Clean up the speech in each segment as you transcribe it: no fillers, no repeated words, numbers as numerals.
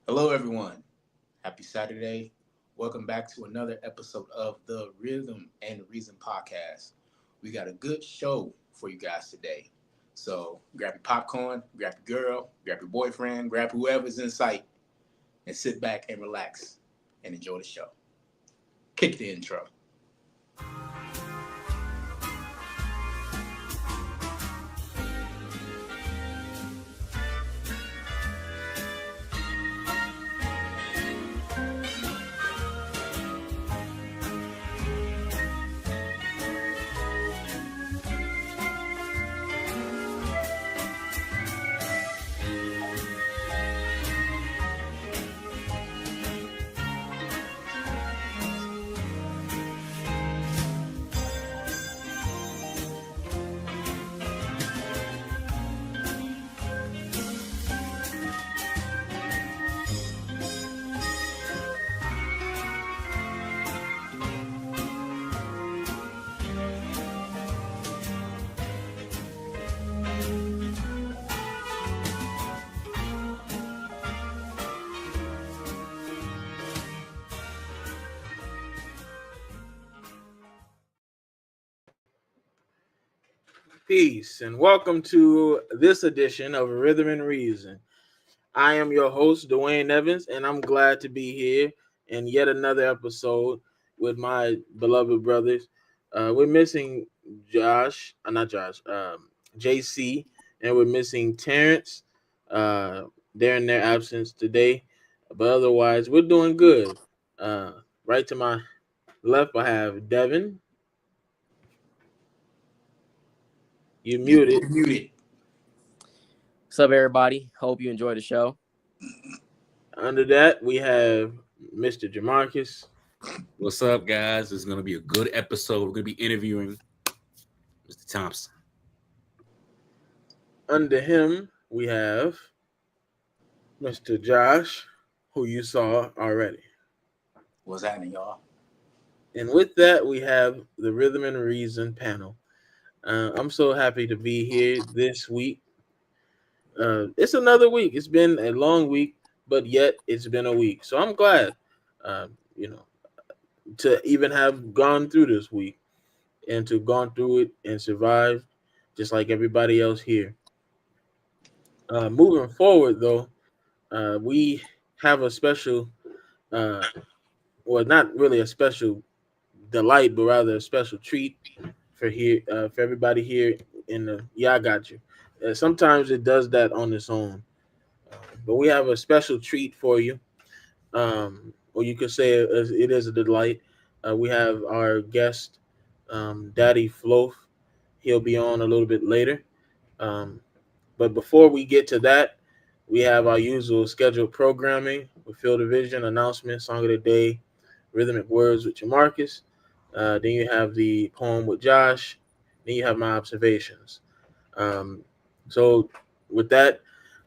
Hello, everyone. Happy Saturday. Welcome back to another episode of the Rhythm and Reason podcast. We got a good show for you guys today. So grab your popcorn, grab your girl, grab your boyfriend, grab whoever's in sight, and sit back and relax and enjoy the show. Kick the intro. Peace and welcome to this edition of Rhythm and Reason. I am your host, Dwayne Evans, and I'm glad to be here in yet another episode with my beloved brothers. We're missing JC, and we're missing Terrence. They're in their absence today, but otherwise, we're doing good. Right to my left, I have Devin. You muted. You're muted. What's up, everybody? Hope you enjoy the show. Under that, we have Mr. Jamarcus. What's up, guys? It's going to be a good episode. We're going to be interviewing Mr. Thompson. Under him, we have Mr. Josh, who you saw already. What's happening, y'all? And with that, we have the Rhythm and Reason panel. I'm so happy to be here this week. It's another week. It's been a long week, but yet it's been a week. So I'm glad, to even have gone through this week and to gone through it and survived just like everybody else here. Moving forward, though, we have a special, not really a special delight, but rather a special treat for everybody here in the I got you. Sometimes it does that on its own, but we have a special treat for you, or you could say it is a delight. We have our guest, Daddy Floof. He'll be on a little bit later, but before we get to that, we have our usual scheduled programming with Field of Vision, announcement, song of the day, rhythmic words with Jamarcus. Then you have the poem with Josh. Then you have my observations. So with that,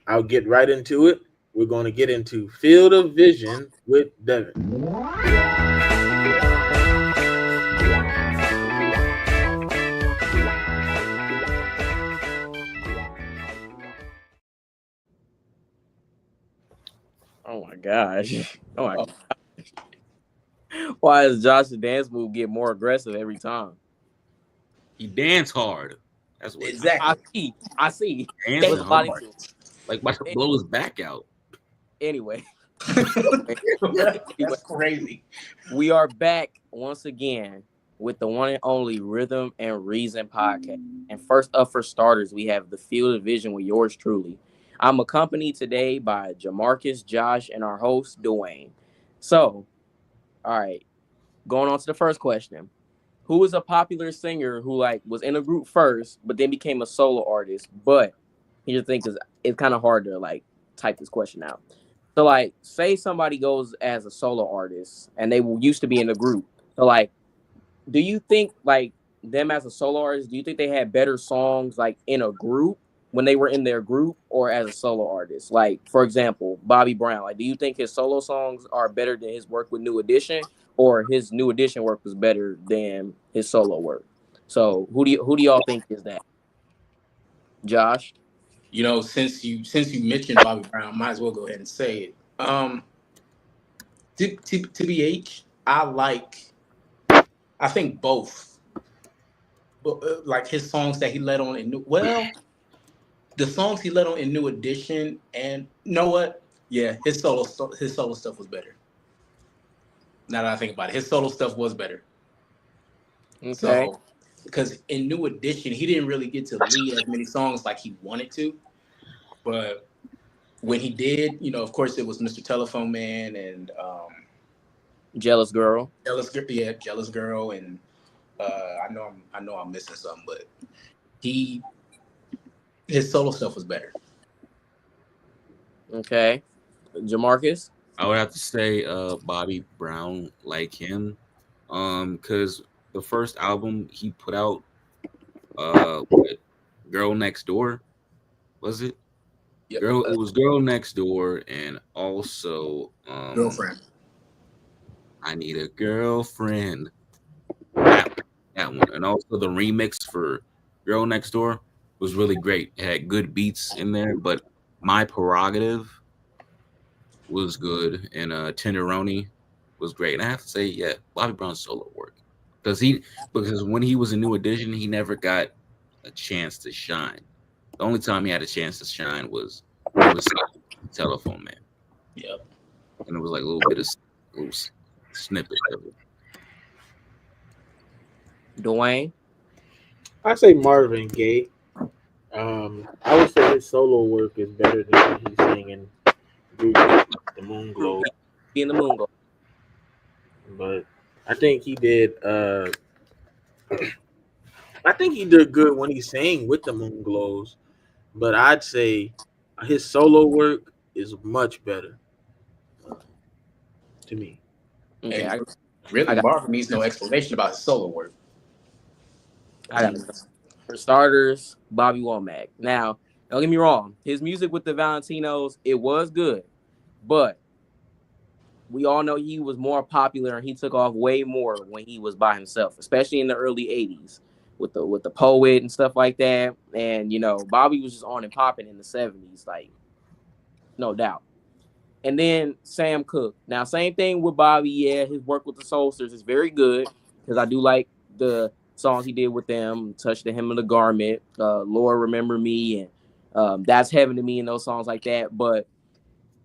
I'll get right into it. We're going to get into Field of Vision with Devin. Oh my gosh. Oh my gosh. Why does Josh's dance move get more aggressive every time? He dance hard. That's what Exactly. I see. Dancing There's a body hard. to it. Like, watch him blow his back out. Anyway. That's crazy. We are back once again with the one and only Rhythm and Reason podcast. And first up for starters, we have the Field of Vision with yours truly. I'm accompanied today by Jamarcus, Josh, and our host, Dwayne. So, all right, going on to the first question. Who is a popular singer who was in a group first, but then became a solo artist? But here's the thing, because it's kind of hard to type this question out. So say somebody goes as a solo artist and they used to be in a group. So do you think them as a solo artist, do you think they had better songs in a group when they were in their group or as a solo artist? For example, Bobby Brown. Do you think his solo songs are better than his work with New Edition, or his New Edition work was better than his solo work? So who do y'all think is that? Josh? Since you mentioned Bobby Brown, might as well go ahead and say it. Um, TBH, I think both, but like his songs that he let on in the songs he let on in New Edition, and you know what? Yeah, his solo stuff was better. Now that I think about it, his solo stuff was better. Okay. So, because in New Edition, he didn't really get to lead as many songs like he wanted to, but when he did, of course, it was Mr. Telephone Man and Jealous Girl. Jealous Girl, and I know I'm missing something, but he his solo stuff was better. Okay. Jamarcus. I would have to say Bobby Brown, like him. Because the first album he put out, what, Girl Next Door, was it? Yep, It was Girl Next Door, and also Girlfriend. I Need a Girlfriend. That that one, and also the remix for Girl Next Door was really great. It had good beats in there, but My Prerogative was good, and Tenderoni was great. And I have to say, yeah, Bobby Brown's solo work, because when he was a New Edition, he never got a chance to shine. The only time he had a chance to shine was when he was Telephone Man, Yep. and it was like a little bit of little snippet of it. Dwayne. I say Marvin Gaye. I would say his solo work is better than what he's singing through the Moon Glow, Be in the moon. Go. but I think he did. I think he did good when he sang with the Moon Glows, but I'd say his solo work is much better to me. Okay. And I really, got. Marvin needs no explanation about his solo work. I got. For starters, Bobby Womack. Now, don't get me wrong. His music with the Valentinos, it was good, but we all know he was more popular and he took off way more when he was by himself, especially in the early '80s with the poet and stuff like that. And Bobby was just on and popping in the '70s, like no doubt. And then Sam Cooke. Now, same thing with Bobby. Yeah, his work with the Soulsters is very good because I do like the songs he did with them. Touch the Hem of the Garment, Lord Remember Me, and That's Heaven to Me, and those songs like that. But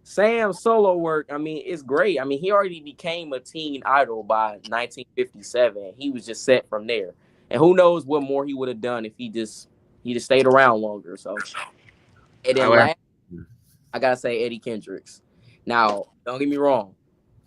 Sam's solo work, I mean, it's great. I mean, he already became a teen idol by 1957. He was just set from there. And who knows what more he would have done if he just stayed around longer. So, and I then would have, last, I gotta say Eddie Kendricks. Now, don't get me wrong.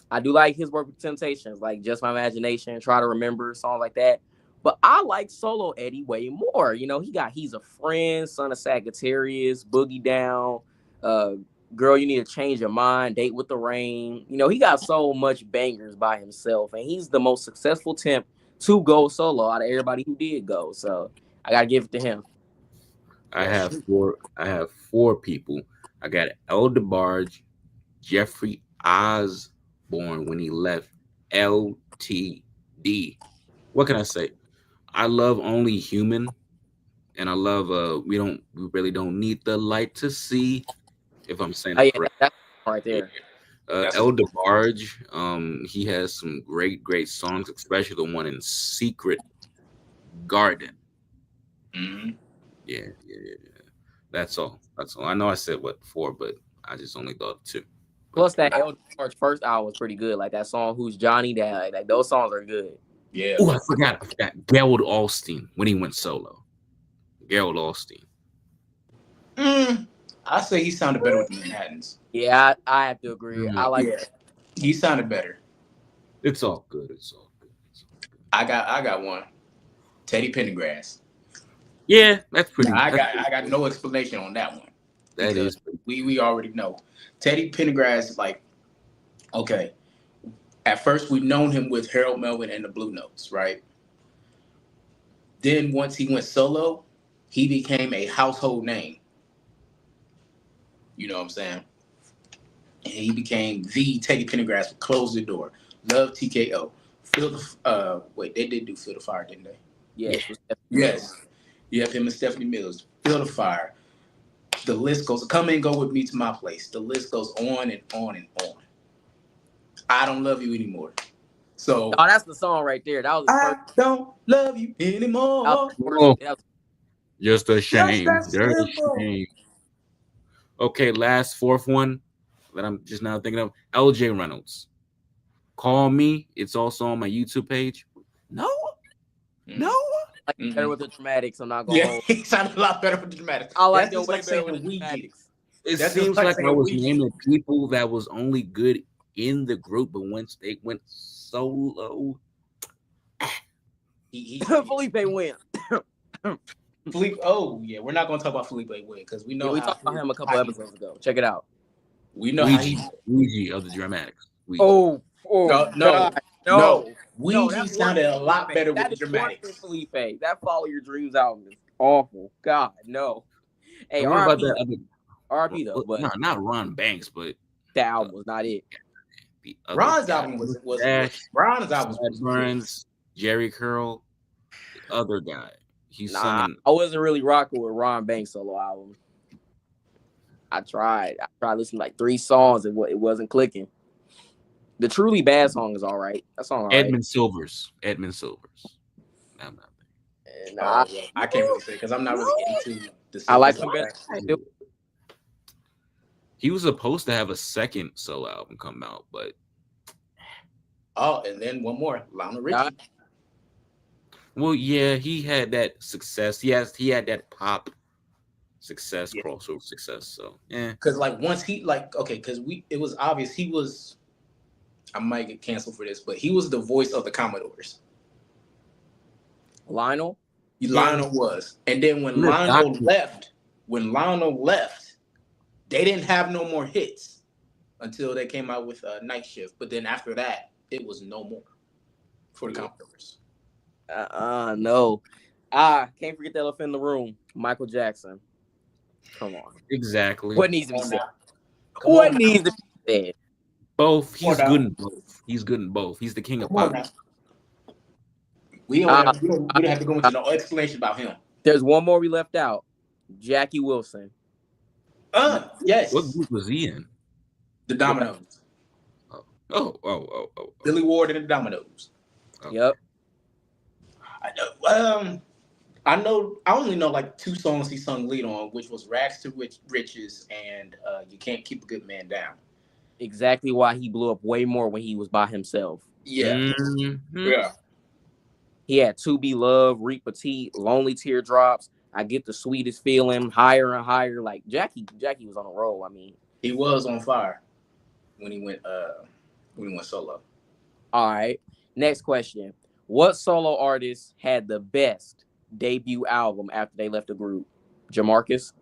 I do like his work with Temptations, like Just My Imagination, Try to Remember, songs like that. But I like solo Eddie way more. He's a Friend, Son of Sagittarius, Boogie Down, uh, Girl, You Need to Change Your Mind, Date with the Rain. He got so much bangers by himself, and he's the most successful temp to go solo out of everybody who did go. So I gotta give it to him. Yes. I have four people. I got El DeBarge, Jeffrey Osborne when he left LTD. What can I say? I love Only Human, and I love we really don't need the light to see, if I'm saying Oh it yeah, correct. that's right Yeah. there. That's El DeBarge, he has some great songs, especially the one in Secret Garden. Mhm. Yeah. That's all. That's all. I know I said what four, but I just only thought two. But Plus that El George first album was pretty good. Like that song "Who's Johnny?" That like those songs are good. Yeah. oh, I forgot. Gerald Alstein when he went solo. Gerald Alstein. Mm, I say he sounded better with the Manhattans. Yeah, I have to agree. I like Yeah, he sounded better. It's all good. It's all good. I got one. Teddy Pendergrass. Yeah, that's pretty. Now I got no explanation on that one That because is pretty. we already know Teddy Pendergrass. Like, okay, at first we've known him with Harold Melvin and the Blue Notes, right? Then once he went solo, he became a household name. You know what I'm saying? And he became the Teddy Pendergrass for Close the Door, Love TKO, Feel the wait, they did do Feel the Fire, didn't they? yes. Yes. You have him and Stephanie Mills. Feel the Fire. The list goes. Come and go with me to my place. The list goes on and on and on. I don't love you anymore. So Oh, that's the song right there. That was his I first. don't love you anymore. That was his first Oh, that was, just a Just shame. that Dirty simple. shame. Okay, last fourth one that I'm just now thinking of. L.J. Reynolds. Call Me. It's also on my YouTube page. No, no. like better with the dramatics. I'm not gonna Yeah, hold. he sounded a lot better with the dramatics. I like That's them just way like better saying with the we get. dramatics. It That's just seems like like I saying was we get. naming people that was only good in the group, but once they went solo, He Felipe win. Felipe. Oh yeah, we're not gonna talk about Felipe Win because we Yeah, know we how talked about him a couple episodes ago. Check it out. we know how he. Ouija of the dramatics. Ouija. Oh No, God, no. Ouija That's worse sounded than a lot Felipe. better with That the is worse than dramatics. Felipe. That Follow Your Dreams album is awful. God, no. Hey, And what about RIP, that other? RIP though, but Not Ron Banks, but that album was not it. the other Ron's guy. album was Dash, Ron's album Chad was Burns, Jerry Curl, the other guy. He sung Nah, in. I wasn't really rocking with Ron Banks solo album. I tried listening to like 3 songs and it wasn't clicking. The Truly Bad song is all right. That song all right. Edmund Silvers. I'm not. And well, I can't really say because I'm not really into the. I like Silver him better. Song. He was supposed to have a second solo album come out, but Oh, and then one more, Lionel Richie. well, yeah, he had that success. He had that pop success, Yeah. crossover success. So yeah, Because like once he because it was obvious he was. I might get canceled for this, but he was the voice of the Commodores. Lionel? Lionel was, and then when Look, Lionel left, they didn't have no more hits until they came out with Night Shift. But then after that, it was no more for the Commodores. No. Can't forget the elephant in the room. Michael Jackson. Come on. exactly. What needs to be said? Come What on needs to be said? Both. He's Come on good now. in both. He's good in both. He's the king of Come on pop. now. We don't have to go into no explanation about him. There's one more we left out. Jackie Wilson. Yes. What group was he in? The Dominoes. Oh. Billy Ward and the Dominoes. Okay. Yep. I only know like 2 songs he sung lead on, which was Rags to Riches and You Can't Keep a Good Man Down. Exactly why he blew up way more when he was by himself. Yeah. Mm-hmm. Yeah. He had To Be Loved, Reap Petite, Lonely Teardrops. I Get the Sweetest Feeling, Higher and Higher. Like Jackie was on a roll. I mean, he was on fire when he went solo. All right. Next question. What solo artist had the best debut album after they left the group? Jamarcus?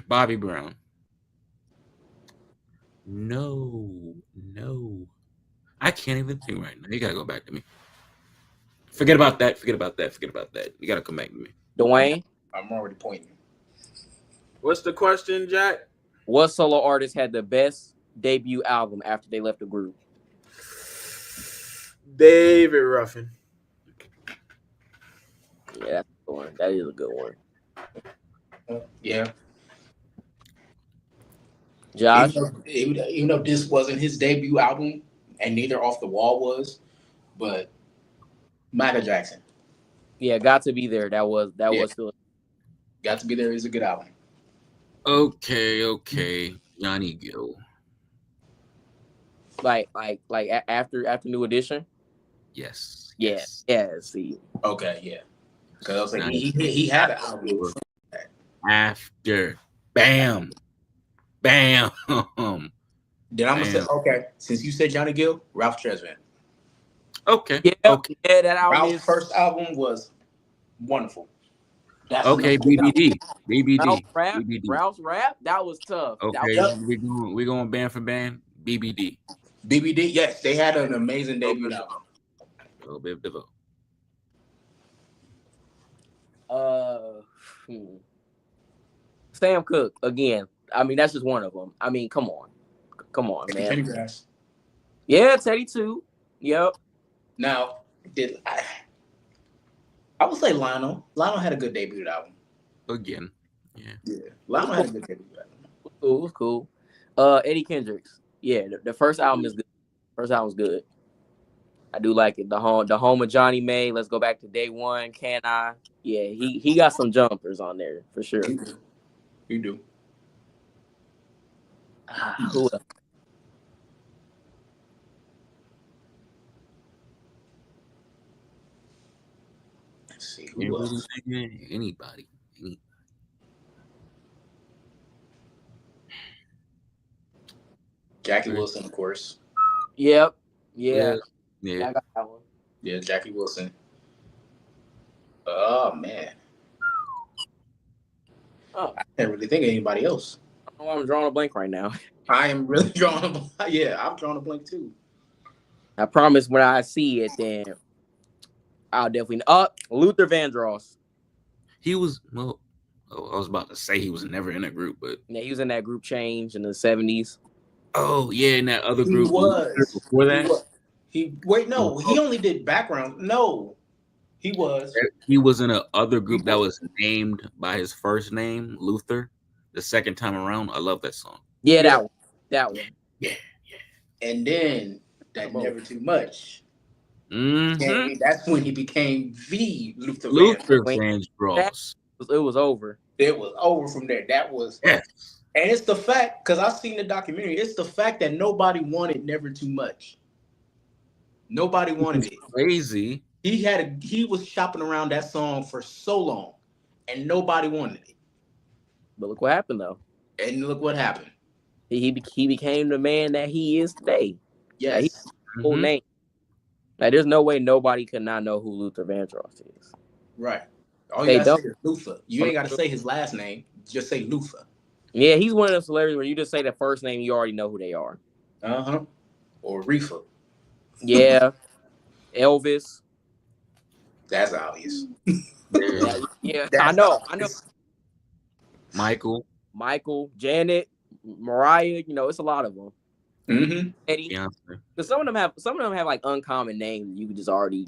Bobby Brown. No. I can't even think right now. You gotta go back to me. Forget about that. You gotta come back to me. Dwayne? I'm already pointing. What's the question, Jack? What solo artist had the best debut album after they left the group? David Ruffin. Yeah, that's a good one. That is a good one. Yeah. Josh? Even though this wasn't his debut album, and neither Off the Wall was, but Michael Jackson. Yeah, Got to Be There. That was still. Got to Be There is a good album. Okay. Johnny Gill. Like after New Edition? Yes. Yeah, see. Okay, yeah. Because I was like, he had an album. After. Bam. Then I'm gonna say, okay, since you said Johnny Gill, Ralph Tresvant. Okay. Yeah, okay. Yeah, that album Ralph's first album was wonderful. That's Okay, BBD. Ralph's rap, that was tough. Okay, we're going band for band. BBD. Yes, they had an amazing debut album. A little bit of Devo. Sam Cooke again. I mean, that's just one of them. I mean, come on, man. Pendergrass. Yeah, Teddy too. Yep. Now, I would say Lionel. Lionel had a good debut album. Again. Yeah, It was Lionel cool. had a good debut album. It was cool. Eddie Kendricks. Yeah, the first album is good. First album's good. I do like it. The home of Johnny May. Let's go back to day one. Can I? Yeah, he got some jumpers on there for sure. He do. He do. Who else? Let's see Can't who really else. think of anybody. Jackie Wilson, of course. Yep. Yeah, Yeah. yeah. Yeah, I got that one. Yeah, Jackie Wilson. Oh man, Oh, I can't really think of anybody else. I don't know why I'm drawing a blank right now. I am really drawing a blank. Yeah, I'm drawing a blank too. I promise when I see it, then I'll definitely. Luther Vandross. He was well. Oh, I was about to say he was never in a group, but Yeah, he was in that group change in the 70s. oh yeah, in that other He group was. before He that, was. He wait. No, he only did background. No, he was. he was in a other He group that was. was named by his first name, Luther. The second time around, I love that song. Yeah, Yeah, that one. That one. Yeah. and then that Both. never too much. Mm-hmm. And that's when he became the Luther Luther Vandross. When that Vandross. it was over. It was over from there. That was, Yes. and it's the fact because I've seen the documentary. It's the fact that nobody wanted Never Too Much. Nobody wanted it. Crazy. He was shopping around that song for so long, and nobody wanted it. But look what happened though. And look what happened. He became the man that he is today. Like, he Yes, full Mhm. name. Like there's no way nobody could not know who Luther Vandross is. right. All you They gotta don't. say is Luther. You ain't gotta say his last name. Just say Luther. Yeah, he's one of those celebrities where you just say the first name, you already know who they are. Uh-huh. Or Reefer. Yeah, Elvis. That's obvious. Yeah. Yeah, I That's know. obvious. Michael. Michael, Janet, Mariah. It's a lot of them. Mm-hmm. Eddie. Beyonce. Because some of them have like uncommon names you just already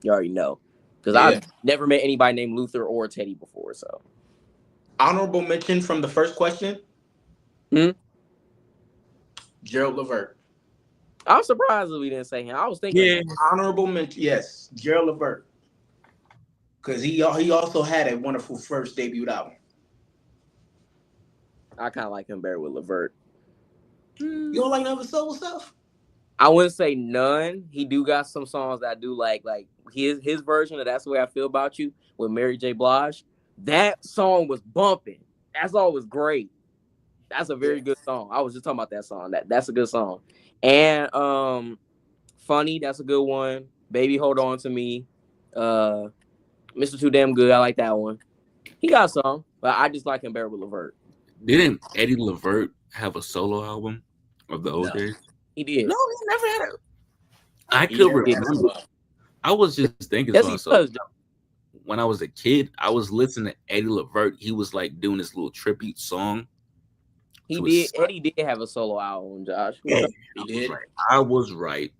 know. Because Yeah. I've never met anybody named Luther or Teddy before. So Honorable mention from the first question. Hmm? Gerald Levert. I'm surprised that we didn't say him. I was thinking Yeah. Honorable mention. Yes, Gerald Levert. Because he also had a wonderful first debut album. I kind of like him better with Levert. You don't like none of his soul stuff? I wouldn't say none. He do got some songs that I do like his version of "That's the Way I Feel About You" with Mary J. Blige. That song was bumping. That song was great. That's a very good song. I was just talking about that song. That's a good song. And Funny, that's a good one. Baby, Hold On to Me. Mr. Too Damn Good, I like that one. He got some, but I just like him better with Levert. Didn't Eddie Levert have a solo album of the old No. days? He did. No, he never had it. I He could never had a remember. song. I was just thinking Yes, to he myself, does. when I was a kid, I was listening to Eddie Levert. He was like doing this little trippy song. He to did. his- Eddie did have a solo album, Josh. Yeah, He did. I was right.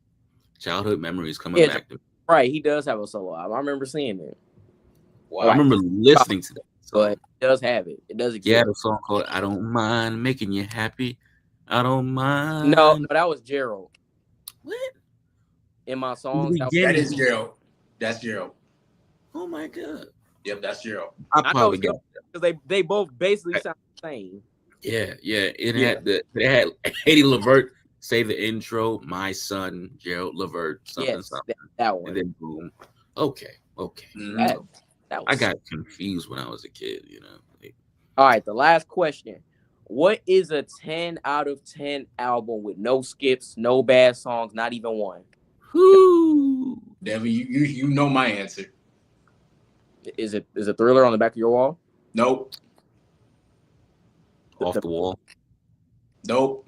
Childhood memories coming Yeah, back to me. Right, he does have a solo album. I remember seeing it. Wow. I remember listening to that song. But he does have it. It does exist. He had a song called "I Don't Mind Making You Happy." I don't mind. No, that was Gerald. What? In my songs. beginning. That is Gerald. That's Gerald. Oh my god! Yep, that's Gerald. I I know probably got. because they both basically sound the same. Yeah. It Yeah. had Eddie Levert say the intro. My son Gerald Levert. Something. Yes, that one. And then boom. Okay. Mhm. That was, I got confused when I was a kid. Like, all right, the last question. What is a 10 out of 10 album with no skips, no bad songs, not even one? whoo. Devin, you know my answer. Is it Thriller on the back of your wall? Nope. Off the wall. Nope.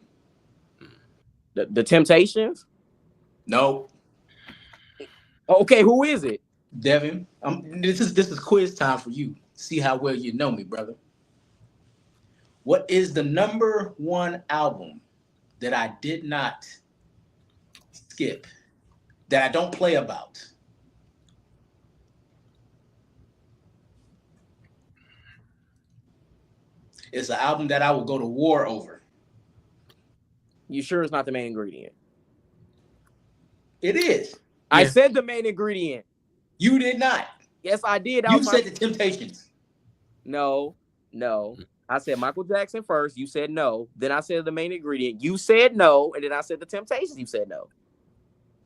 The Temptations? Nope. Okay, who is it? Devin, this is quiz time for you. See how well you know me, brother. What is the number one album that I did not skip, that I don't play about? It's an album that I will go to war over. You sure it's not the main ingredient? It is. I Yeah. said the main ingredient. You did not. Yes, I did. You said the Temptations. No. I said Michael Jackson first. You said no. Then I said the main ingredient. You said no, and then I said the Temptations. You said no.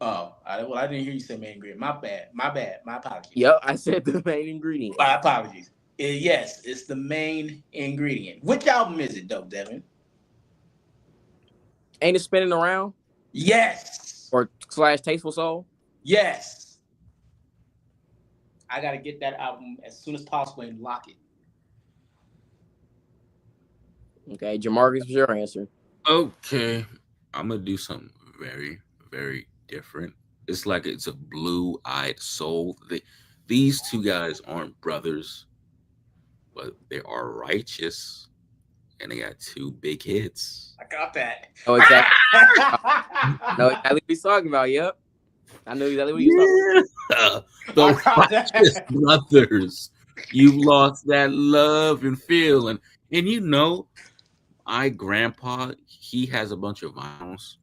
Oh, I didn't hear you say main ingredient. My bad. My apologies. Yep, I said the main ingredient. My apologies. Yes, it's the main ingredient. Which album is it, though, Devin? Ain't it spinning around? Yes. Or / Tasteful Soul? Yes. I got to get that album as soon as possible and lock it. Okay, Jamarcus, what's your answer? Okay, I'm gonna do something very, very different. It's like it's a blue-eyed soul. These two guys aren't brothers, but they are righteous, and they got two big hits. I got that. Oh, exactly. I know exactly what he's talking about. Yep. I know exactly what he's talking about. The righteous brothers. You lost that love and feeling, and you know. My grandpa, he has a bunch of vinyls.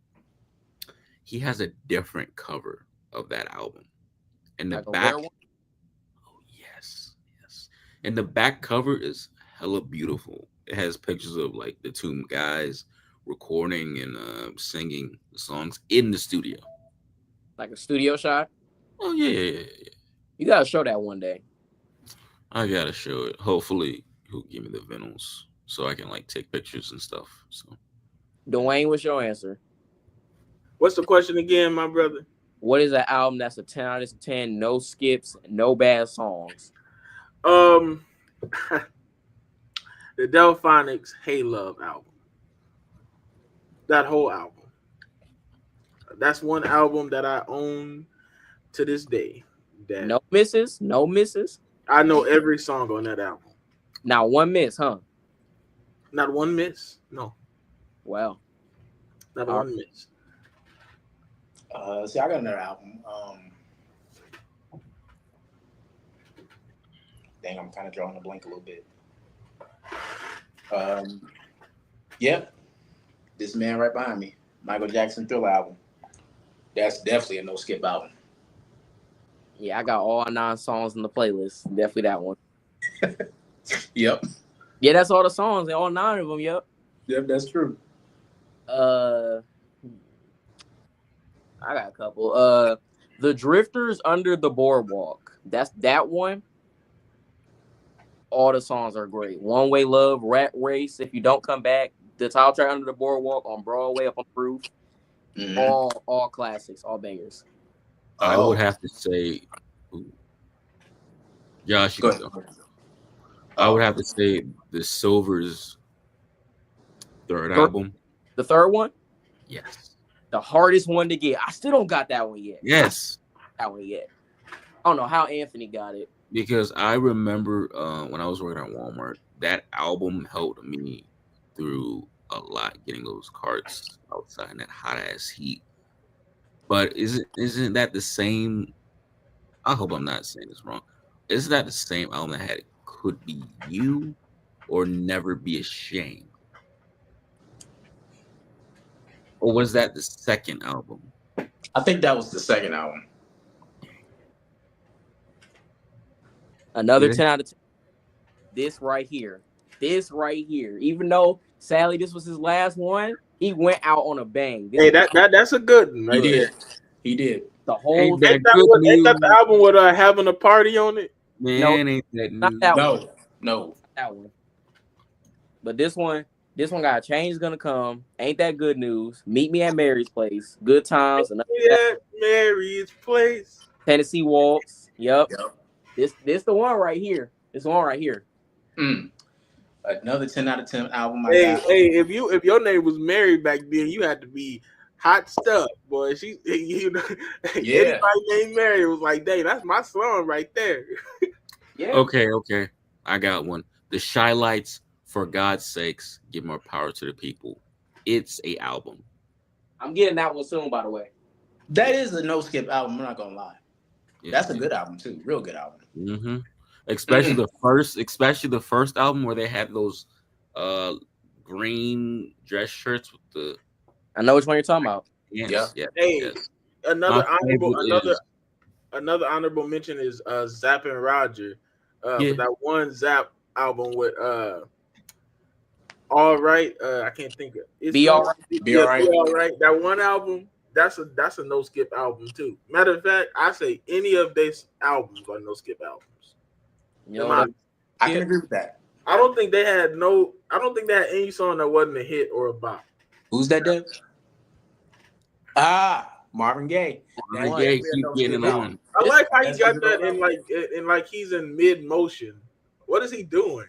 He has a different cover of that album. And the Like a back, rare one? oh yes. And the back cover is hella beautiful. It has pictures of like the two guys recording and singing the songs in the studio. Like a studio shot? Oh yeah. You gotta show that one day. I gotta show it. Hopefully, he'll give me the vinyls so I can like take pictures and stuff. So, Dwayne, what's your answer? What's the question again, my brother? What is an album that's a 10 out of 10, no skips, no bad songs? The Delphonics Hey Love album. That whole album. That's one album that I own to this day. That No misses? No misses? I know every song on that album. Not one miss, huh? Not one miss. No, Wow. not All one miss. See, I got another album. Dang, I'm kind of drawing a blank a little bit. Yep. This man right behind me, Michael Jackson Thriller album. That's definitely a no skip album. Yeah, I got all 9 songs in the playlist. Definitely that one. Yep. Yeah, that's all the songs. All 9 of them, yep. Yep, that's true. I got a couple. The Drifters Under the Boardwalk. That's that one. All the songs are great. One Way Love, Rat Race, If You Don't Come Back, the title track Under the Boardwalk on Broadway up on the roof. Mhm. All classics, all bangers. I would have to say, Josh, you Go can ahead. go. I would have to say the Silver's third album. The third one, Yes. the hardest one to get. I still don't got that one yet. Yes. That one yet. I don't know how Anthony got it. Because I remember when I was working at Walmart, that album helped me through a lot, getting those carts outside in that hot ass heat. But isn't that the same? I hope I'm not saying this wrong. Isn't that the same album that had Could Be You or Never Be Ashamed? Or was that the second album? I think that was the second album. Another Yeah. 10 out of 10. This right here. Even though sadly this was his last one, he went out on a bang. This Hey, that's a good one. Right He there. did. He did. the whole Ain't that Ain't that, good ain't that the news? album with having a party on it? Man, ain't that not news? that one. No. That one. But this one got a change is gonna come. Ain't that good news? Meet me at Mary's place. Good times. Another Yeah, Mary's Place. Tennessee Waltz. Yep. Yep. This the one right here. This one right here. Another 10 out of 10 album. Hey, if your name was Mary back then, you had to be hot stuff, boy. Yeah. Anybody named Mary was like, dang, that's my song right there. Yeah. Okay. I got one. The Shy Lights, For God's Sakes, Give More Power to the People. It's a album. I'm getting that one soon, by the way. That is a no skip album. I'm not gonna lie. Yeah. That's a good album too. Real good album. Mm-hmm. Especially the first album where they had those uh green dress shirts with the I know which one you're talking about. Yeah. yes, yes, Hey, yes. My another honorable, favorite is another honorable mention is Zapp and Roger, yeah, with that one Zapp album with All Right. I can't think of it's Be gonna all right. Be all be right. all right. That one album, that's a no skip album too. Matter of fact, I say any of these albums are no skip albums. You In know my, what? I can agree with that. I don't think they had no. I don't think they had any song that wasn't a hit or a bop. Who's that, Dev? Ah, Marvin Gaye. That's One. Gaye definitely a keep no getting skip it album. on. I This like how he That's his got that own album. in like he's in mid motion. What is he doing?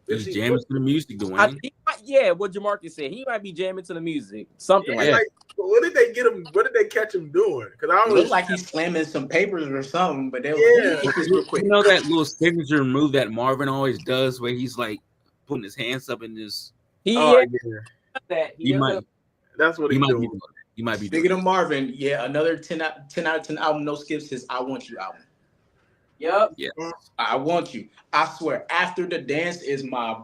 Is He's he? jamming to the music, Dwayne. yeah, what Jamarcus said. He might be jamming to the music, something Yeah, like Yeah. that. like what did they get him? What did they catch him doing? Because I It looked always, like he's slamming some papers or something, but they was like, let me yeah, hit this real You quick. know that little signature move that Marvin always does, where he's like putting his hands up and just He oh yeah, yeah, that he he does might have that's what he he might be doing. doing it. He might be doing Speaking of it. Marvin, yeah, another 10 out of 10 album, no skips, his I Want You album. Yep. Yeah. I Want You. I swear, After the Dance is my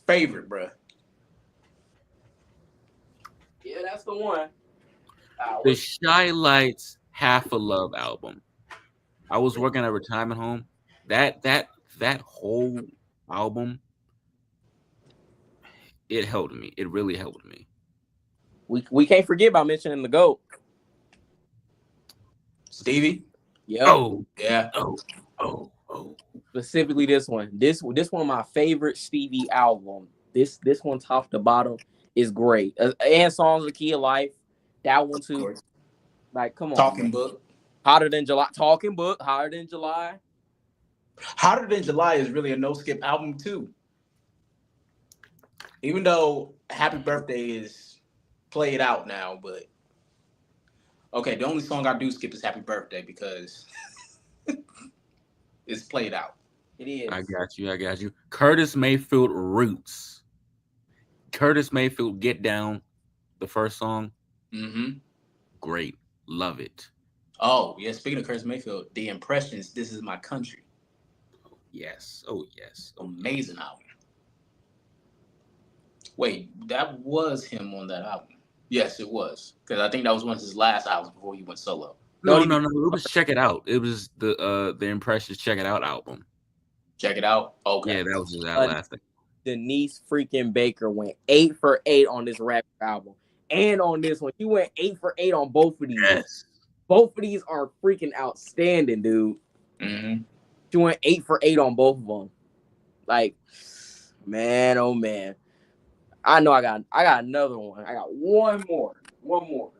favorite, bruh. Yeah, that's the one. The Shy Lights Half a Love album. I was working at a retirement home. That whole album, it helped me. It really helped me. We can't forget about mentioning the GOAT. Stevie? Yep. Oh, Yeah. oh. Specifically this one. This one of my favorite Stevie album. This one top to bottom is great. And Songs of the Key of Life. That one Of too. course. Like, come on, Talking man. Book. Hotter Than July. Talking Book. Hotter Than July. Hotter Than July is really a no skip album, too. Even though Happy Birthday is played out now, but okay, the only song I do skip is Happy Birthday because it's played out. It is. I got you. I got you. Curtis Mayfield Roots. Curtis Mayfield Get Down. The first song. Mm-hmm. Great. Love it. Oh, yeah, speaking of Curtis Mayfield, The Impressions, This Is My Country. Yes. Oh yes. Oh, Amazing album. Wait, that was him on that album. Yes, it was. Because I think that was one of his last albums before he went solo. No, no. It was Check It Out. It was the Impressions Check It Out album. Check it out. Okay. Yeah, that was that last thing. Denise freaking Baker went 8 for 8 on this rap album. And on this one, she went 8 for 8 on both of these. Yes. Both of these are freaking outstanding, dude. Mm-hmm. She went 8 for 8 on both of them. Like, man, oh man. I know I got another one. I got one more. One more.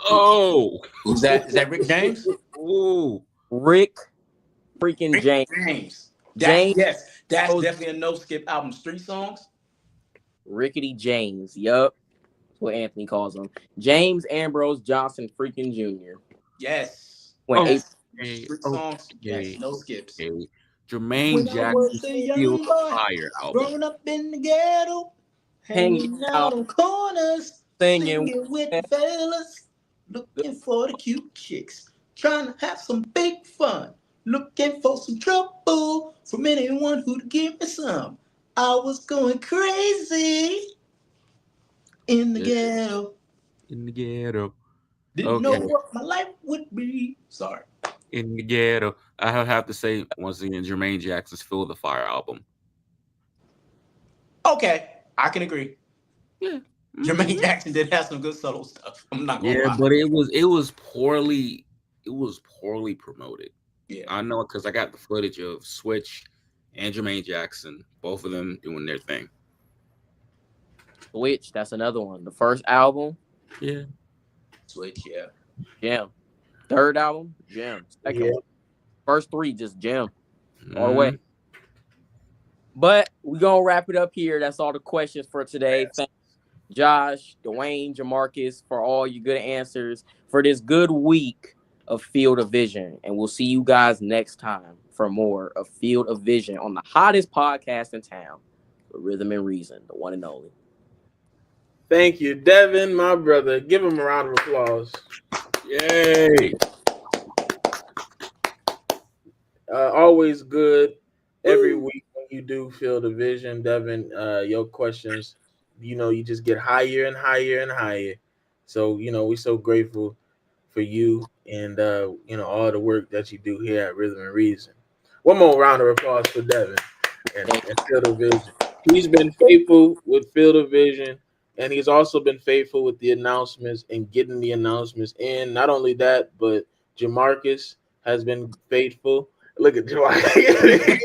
Oh. Who's that? Is that Rick James? Ooh. Rick freaking Rick James. James. James. Yes, that's definitely a no skip album. Street songs. Rickety James. Yup. That's what Anthony calls him. James Ambrose Johnson freaking Jr. Yes. Went 8. Street songs. Yes, no skips. Jermaine When I was Jackson's a Feel young the boy, Fire album. growing up in the ghetto, hanging out on corners, singing with the fellas, looking for the cute chicks, trying to have some big fun, looking for some trouble from anyone who'd give me some. I was going crazy in the ghetto. In the ghetto. Didn't know what my life would be. Sorry. In the ghetto. I have to say, once again, Jermaine Jackson's Feel the Fire album. Okay, I can agree. Yeah. Jermaine Jackson did have some good solo stuff. I'm not gonna lie. But it was poorly promoted. Yeah. I know because I got the footage of Switch and Jermaine Jackson, both of them doing their thing. Switch, that's another one. The first album, Yeah. Switch, yeah. gem. Third album, gem. Second one. First 3, just gem. All the way. But we're going to wrap it up here. That's all the questions for today. Yes. Thanks, Josh, Dwayne, Jamarcus, for all your good answers for this good week of Field of Vision. And we'll see you guys next time for more of Field of Vision on the hottest podcast in town, Rhythm and Reason, the one and only. Thank you, Devin, my brother. Give him a round of applause. Yay! Always good every week when you do Feel the Vision, Devin. Your questions, you just get higher and higher and higher. So, we're so grateful for you and, all the work that you do here at Rhythm and Reason. One more round of applause for Devin and Feel the Vision. He's been faithful with Feel the Vision, and he's also been faithful with the announcements and getting the announcements in. Not only that, but Jamarcus has been faithful. Look at Jamarcus.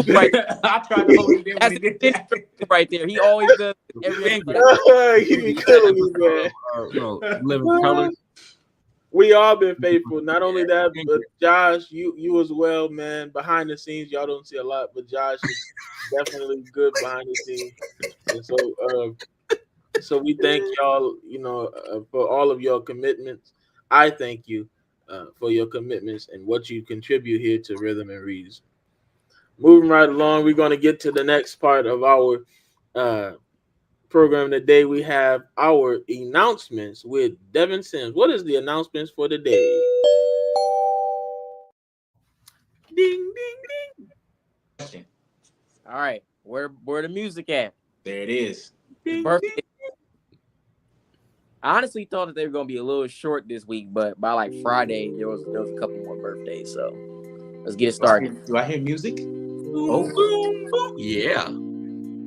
Right, I tried to hold him there when he did that. right there. He always does every episode. You be killing me, man. No, living color. We all been faithful. Not only that, but Josh, you as well, man. Behind the scenes, y'all don't see a lot, but Josh is definitely good behind the scenes. And so we thank y'all, for all of your commitments. I thank you for your commitments and what you contribute here to Rhythm and Reason. Moving right along, we're going to get to the next part of our program today. We have our announcements with Devin Sims. What is the announcements for the day? Ding, ding, Question. All right, where the music at? There it is. ding, Birthday. ding. I honestly thought that they were gonna be a little short this week, but by like Friday there was a couple more birthdays. So let's get started. Do I hear music? Oh, Yeah.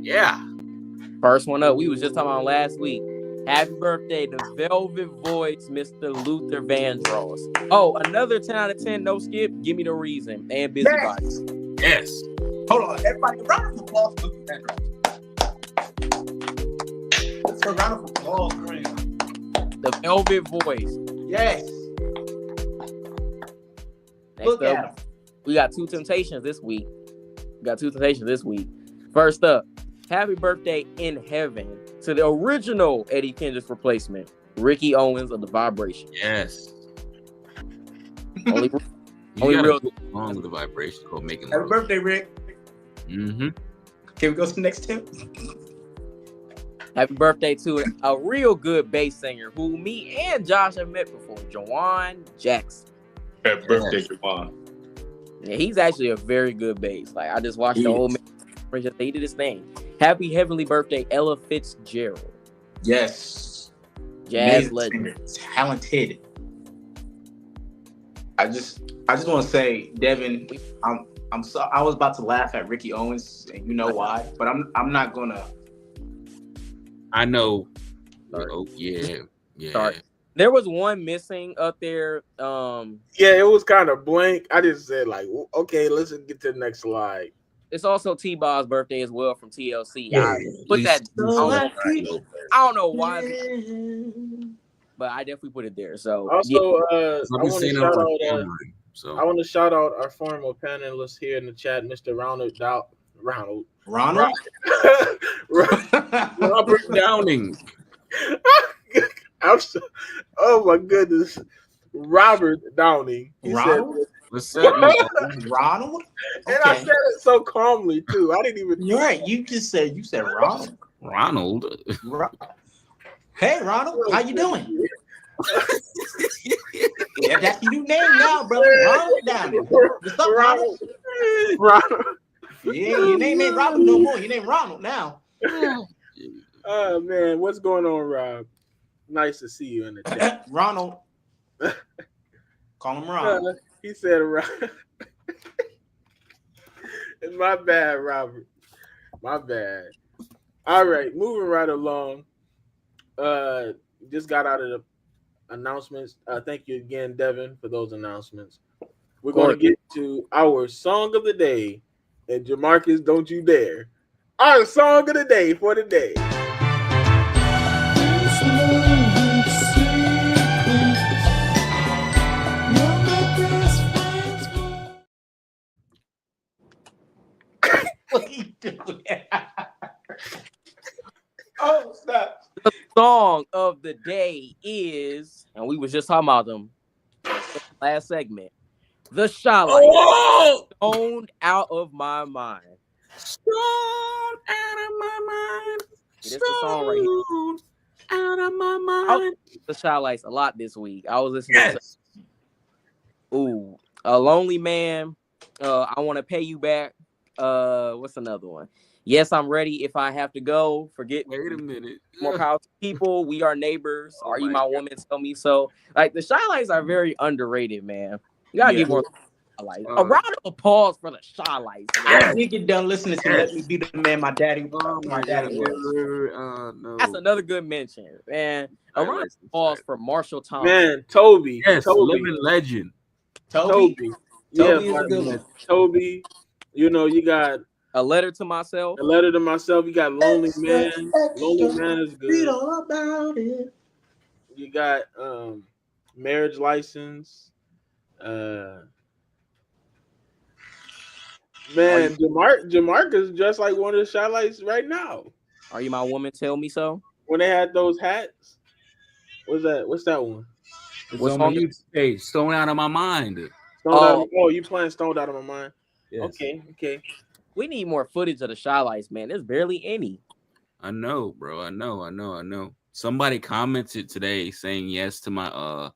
Yeah. First one up, we was just talking about last week. Happy birthday to Velvet Voice, Mr. Luther Vandross. Oh, another 10 out of 10, no skip. Give me the reason. And Busybody. Yes. hold on. Everybody, round of applause for Luther Vandross. Let's go round of applause for him. The Velvet Voice. Yes. Next Look at up, him. we got two Temptations this week. First up, happy birthday in heaven to the original Eddie Kendrick's replacement, Ricky Owens of The Vibration. Yes. Only You got real- a good song with the vibration called Making Happy Love. birthday, Rick. Mm-hmm. Can we go to the next tip? Happy birthday to a real good bass singer who me and Josh have met before, Jawan Jackson. Happy birthday, Javon. Yeah, he's actually a very good bass. Like, I just watched He the whole is. man. Just he did his thing. Happy heavenly birthday, Ella Fitzgerald. Yes. Jazz Amazing legend. singer, talented. I just want to say, Devin, I was about to laugh at Ricky Owens, and you know why, but I'm not gonna. I know. Sorry. Oh, yeah. Yeah. Sorry. There was one missing up there. Yeah, it was kind of blank. I just said like, okay, let's get to the next slide. It's also T-Bob's birthday as well from TLC. Yeah, I put that. I don't know why, Yeah. but I definitely put it there. So Also, yeah. I want to shout out our former panelist here in the chat, Mr. Ronald Robert Downing. Oh my goodness, Robert Downing. He Ronald? said, What's up, Ronald? and I said it so calmly too. I didn't even. You're right. You said Ronald. Ronald? Hey, Ronald, how you doing? Yeah, that's your new name now, brother. Ronald Downing. What's up, Ronald? Ronald. Yeah, your name ain't Robert no more. Your name Ronald now. Oh man, what's going on, Rob? Nice to see you in the chat. Ronald. Call him Ronald. He said Ronald. My bad, Robert. My bad. All right, moving right along. Just got out of the announcements. Thank you again, Devin, for those announcements. We're going to get to our song of the day. And Jamarcus, don't you dare. Our song of the day for the day. What are you doing? Oh, stop. The song of the day is, and we was just talking about them last segment, The Shy Light, Stoned Out of My Mind. Stone out of my mind. It is the song right here. Stone out of my I was mind. listening to Shy Lights a lot this week. I was listening Yes. to A Lonely Man. I Want to Pay You Back. What's another one? Yes, I'm ready if I have to go. Forget Wait a minute. more powerful people. We are neighbors. Oh Are you my my woman? Tell me so. Like the Shy Lights are very underrated, man. You gotta Yeah. get more Shy Lights. A Uh, round of applause for the Shy Lights, man. I yes. did get done listening to Yes. "Let Me Be the Man." Oh My my daddy God. was. That's No. another good mention, man. A round of Highlights applause inside. for Marshall Thompson. Man, Toby, Yes, Toby, living legend. Toby. Toby. Yeah, Toby is a but good one. Toby, you got A Letter to Myself. A Letter to Myself. You got Lonely Extra, Man. Lonely extra. Man is Read good. all about it. You got Marriage License. Uh, Are you man, Jamarcus dressed like one of the Shy Lights right now. Are you my woman? Tell me so. When they had those hats. What's that? What's that one? It's What on my song? YouTube page. Stone out of my mind. Stoned out of Oh, my, oh, you playing Stoned Out of My Mind. Yes. Okay. we need more footage of the Shy Lights, man. There's barely any. I know, bro. I know. Somebody commented today saying yes to my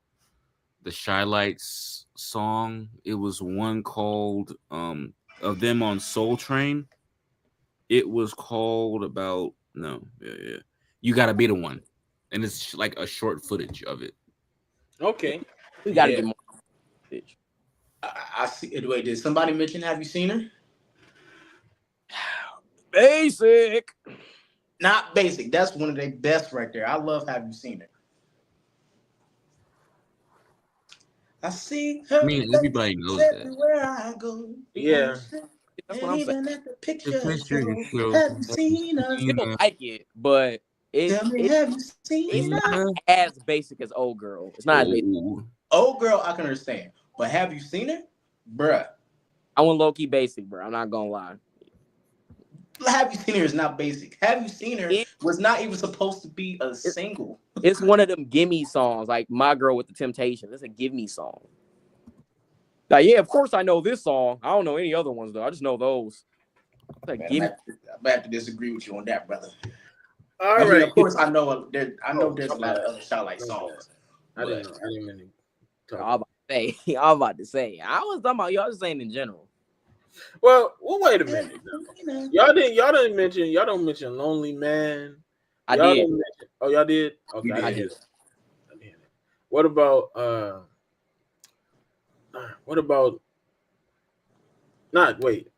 the Shy Lights song. It was one called of them on Soul Train. It was called about no, yeah. You gotta be the one. And it's like a short footage of it. Okay. We got to Yeah. get more footage. I see. Wait, did somebody mention? Have you seen her? Basic. Not basic. That's one of their best right there. I love Have You Seen Her. I see I her mean, face everybody knows that. everywhere I go. Yeah. That's what And I'm saying. even at the The picture picture you show. show, Have you seen her? Still like it, but Tell me, have you seen it's not her? as basic as Old Girl. It's not as basic. Oh, Old girl, I can understand. But have you seen her? Bruh. I want low key basic, bro. I'm not gonna lie. Have You Seen Her is not basic. Have You Seen Her It- was not even supposed to be a single. it's one of them gimme songs, like My Girl with the Temptations. It's a give me song. Like, yeah, of course I know this song. I don't know any other ones though. I just know those. It's like, Man, give me. I'm gonna have to disagree with you on that, brother. All I mean, right. of course, I know there's a my lot bad. of other Shy Light My songs. I didn't But know. I didn't mean to I'm talk. about to say. I'm about to say. I was talking about y'all just saying in general. Well, wait a minute. Y'all didn't mention. Y'all don't mention Lonely Man. I Y'all did. didn't mention. Oh, y'all did. Okay, You I did. didn't. I didn't. What about What about? Not wait.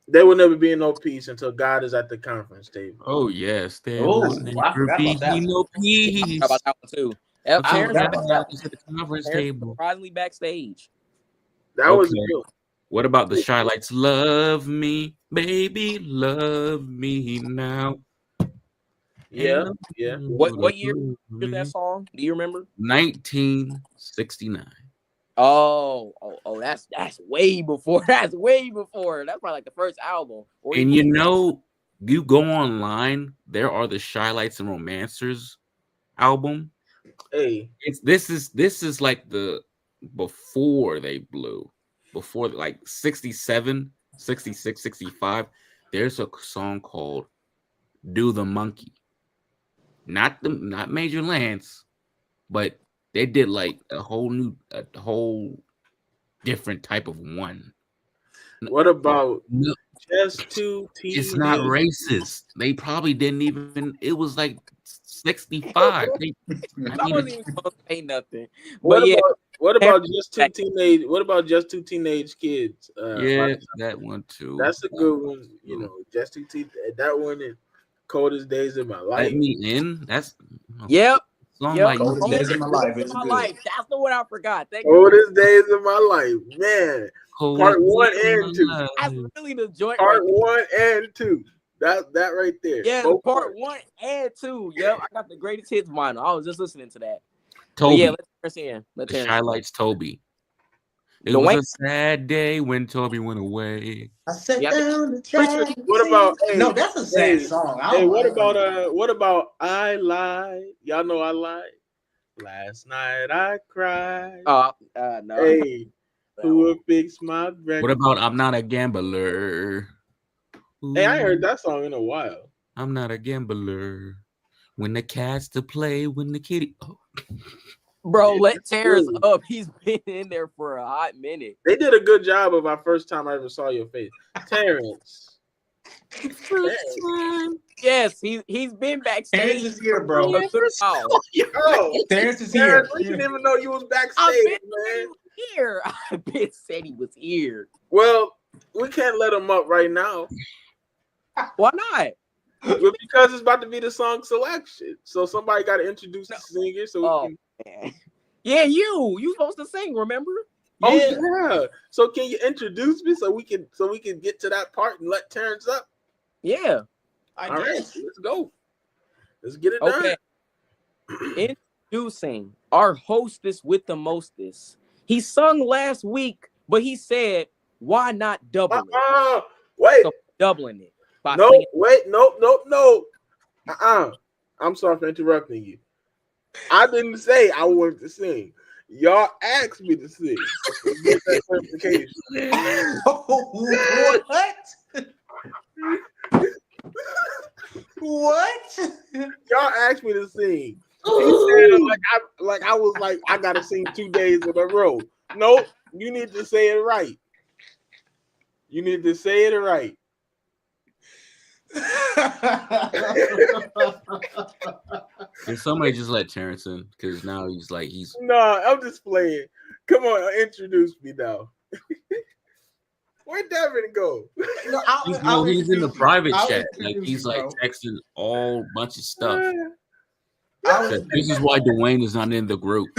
There will never be no peace until God is at the conference table. oh yes, there Oh, will I never forgot be about that. no Yeah, I forgot peace about that one too. I until Terrence, forgot God about that. is at the conference Terrence table. surprisingly backstage. That was Okay. good. What about the Shy Lights? Love me, baby, love me now. Yeah. Yeah. What year is that song? Do you remember? 1969. That's way before. That's way before. That's probably like the first album. Or And even you go online, there are the Shy Lights and Romancers album. Hey. This is like the before they blew, before like 67, 66, 65. There's a song called Do the Monkey. Not Major Lance, but they did like a whole different type of one. What about No, just two it's not teenage? racist. They probably didn't even. It was like 65. I I mean, wasn't even supposed to say nothing. What But yeah, about what Terrence about just two teenage? What about just two teenage kids? yeah, that one too. That's a good one. You know, just two teen. That one is coldest days of my Let life. me in. That's Yep. song Yep. by you. Coldest Days of My Life Days is of my good. life. That's the one I forgot. Thank you. Coldest days of my life, man. Coldest Part one days of and my two. life. That's really the joint right Part there. one and two. That right there. Yes, Both part parts. 1 and 2. Yep, I got the greatest hits vinyl. I was just listening to that. But Toby, yeah, let's Terrence in. Let the Terrence Shy in. Lights. Toby. It Dwayne. was a sad day when Toby went away. I sat Yeah, I think down to pretty sure. try to What see. about hey? No, that's a sad song. I Hey, don't what about I lied? Y'all know I lied. Last night I cried. No. Hey, who will fix my record? What about I'm not a gambler? Hey, I ain't heard Ooh, that song in a while. I'm not a gambler. When the cat's to play, when the kitty. Oh. Bro, Yeah, let that's Terrence true. up. He's been in there for a hot minute. They did a good job of our first time I ever saw your face, Terrence. First time. Yes, he's been Terrence backstage is here, for bro. a good while. Oh, Terrence is Terrence, here. we didn't even know you was I've backstage, been said he man. was here. I've been said he was here. Well, we can't let him up right now, Why not? but because it's about to be the song selection, so somebody got to introduce the singer, so we Oh can. man. Yeah, you supposed to sing, remember? Oh Yeah, yeah. So can you introduce me so we can get to that part and let Terrence up? Yeah. I All right, guess. let's go. Let's get it Okay. done. Introducing our hostess with the mostest. He sung last week, but he said, why not double it? Wait. So doubling it by No, singing. wait, no. I'm sorry for interrupting you. I didn't say I wanted to sing. Y'all asked me to sing. Get that certification. What? Y'all asked me to sing. He said I gotta sing 2 days in a row. Nope, you need to say it right. You need to say it right. Can somebody just let Terrence in? Because now he's. No, I'm just playing. Come on, introduce me now. Where'd Devin go? No, He's in the private I'll chat. Like introduce he's you, like bro. texting all bunch of stuff. I'll Said, this is why Dwayne is not in the group.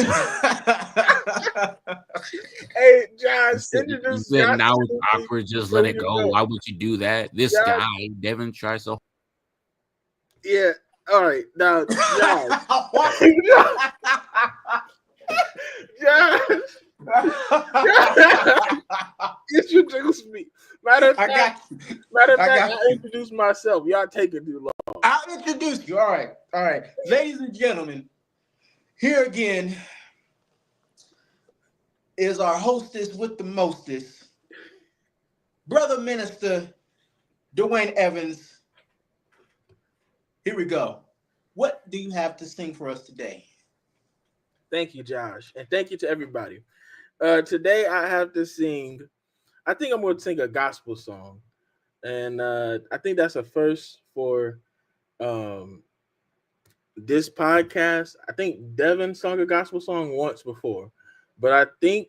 Hey, He Josh, said, introduce now Josh it's to me awkward. Just so let it you go. know. Why would you do that? This Josh, guy, Devin, tries so. yeah. All right, now, Josh. Josh. Introduce me. Matter of I fact, got I you. introduce myself. Y'all taking too long. I'll introduce you. All right. Ladies and gentlemen, here again is our hostess with the mostest, Brother Minister Dwayne Evans. Here we go. What do you have to sing for us today? Thank you, Josh, and thank you to everybody. Today I have to sing. I think I'm going to sing a gospel song, and I think that's a first for um, this podcast. I think Devin sung a gospel song once before, but I think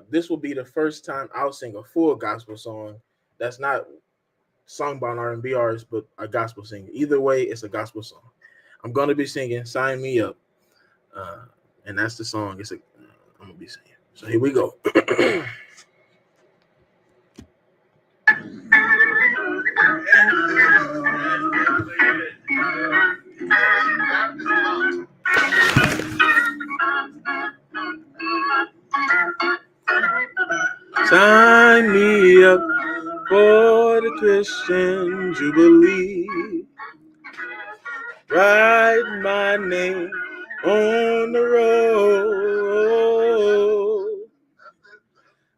this will be the first time I'll sing a full gospel song that's not sung by an R&B artist, but a gospel singer. Either way, it's a gospel song. I'm going to be singing "Sign Me Up," and that's the song. I'm going to be singing. So here we go. Sign me up for the Christian Jubilee. Write my name on the roll.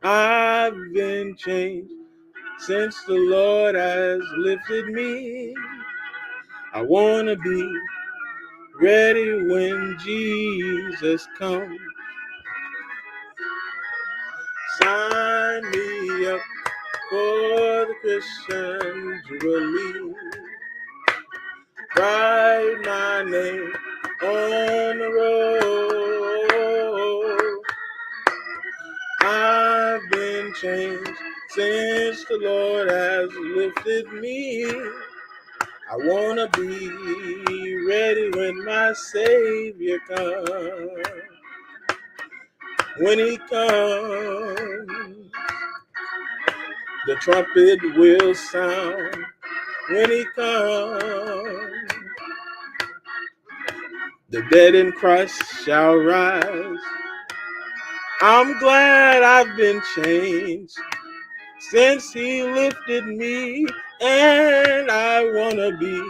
I've been changed since the Lord has lifted me. I want to be ready when Jesus comes. Sign me up for the Christian Jubilee. Write my name on the roll. I've been changed since the Lord has lifted me. I want to be ready when my Savior comes. When he comes, the trumpet will sound. When he comes, the dead in Christ shall rise. I'm glad I've been changed since he lifted me, and I want to be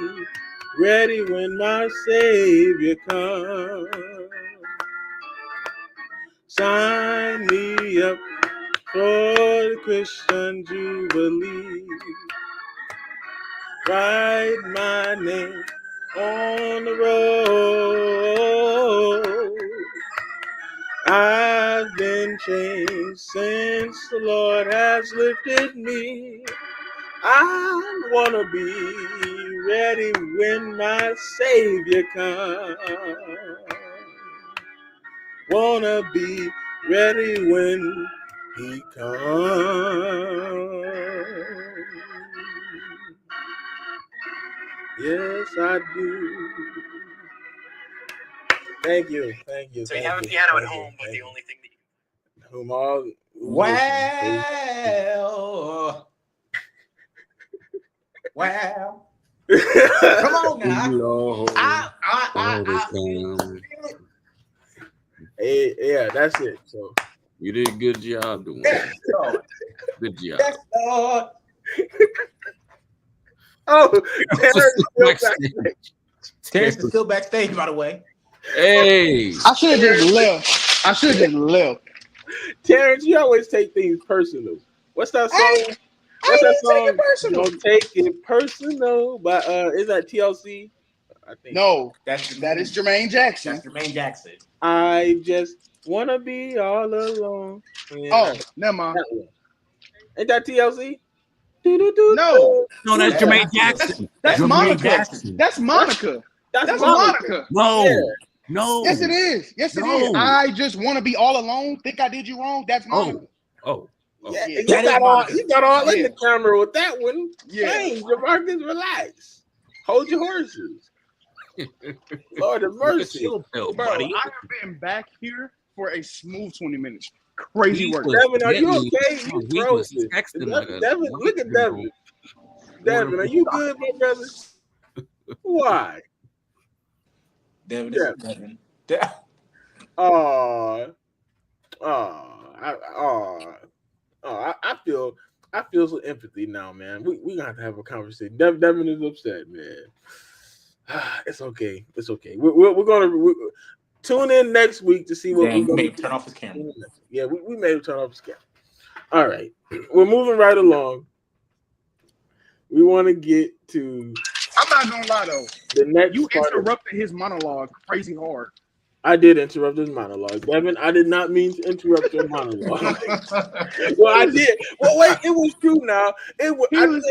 ready when my Savior comes. Sign me up for the Christian Jubilee. write my name on the road. I've been changed since the Lord has lifted me. I wanna be ready when my Savior comes. Wanna be ready when He comes. Yes, I do. Thank you. So you have a piano at home, but the only thing that whom all Well, well. Come on now. Lord, I overcome. feel it. Hey, yeah, that's it. So You did a good job doing Yes, it. Lord. Good job. Yes, Lord. oh, Terrence is still Backstage. backstage. Terrence is still backstage, by the way. Hey, I should have just left. Terrence, you always take things personal. What's that I song? ain't, What's I that didn't take it song? personal. Don't take it personal. By is that TLC? I think. No, That's that is Jermaine. Jermaine Jackson. That's Jermaine Jackson. I just wanna be all alone. Yeah, Oh, never mind. that one. Ain't that TLC? No, no, that's That's Jermaine not Jackson. that's That's Jermaine Jermaine Monica. Jackson. That's Monica. That's That's Monica. Monica. No, Yeah. no. Yes, it is. Yes, it is. No. I just want to be all alone. Think I did you wrong. That's Monica. Oh, Yeah, Yeah. That is Monica. you got all in Yeah. the camera with that one. Yeah. Hey, Jamarcus, relax. Hold your horses. Lord of Like a mercy. chill pill, Bro, buddy. I have been back here for a smooth 20 minutes. Crazy He work. was Devin, are you getting- okay? oh, You he was frozen. texting like a Devin, look at Devin. Devin, are you good, my brother? Why? Devin Yeah. is Devin. Oh, I feel some empathy now, man. We gonna have a conversation. Devin is upset, man. It's okay. It's okay. We're gonna tune in next week to see what Dang, we're gonna made him turn off his camera. Yeah, we made him turn off his camera. All right, we're moving right along. We want to get to. I'm not gonna lie though. The next You part interrupted his monologue crazy hard. I did interrupt his monologue. Devin, I did not mean to interrupt your monologue. Well, I did. Well, wait, it was true now.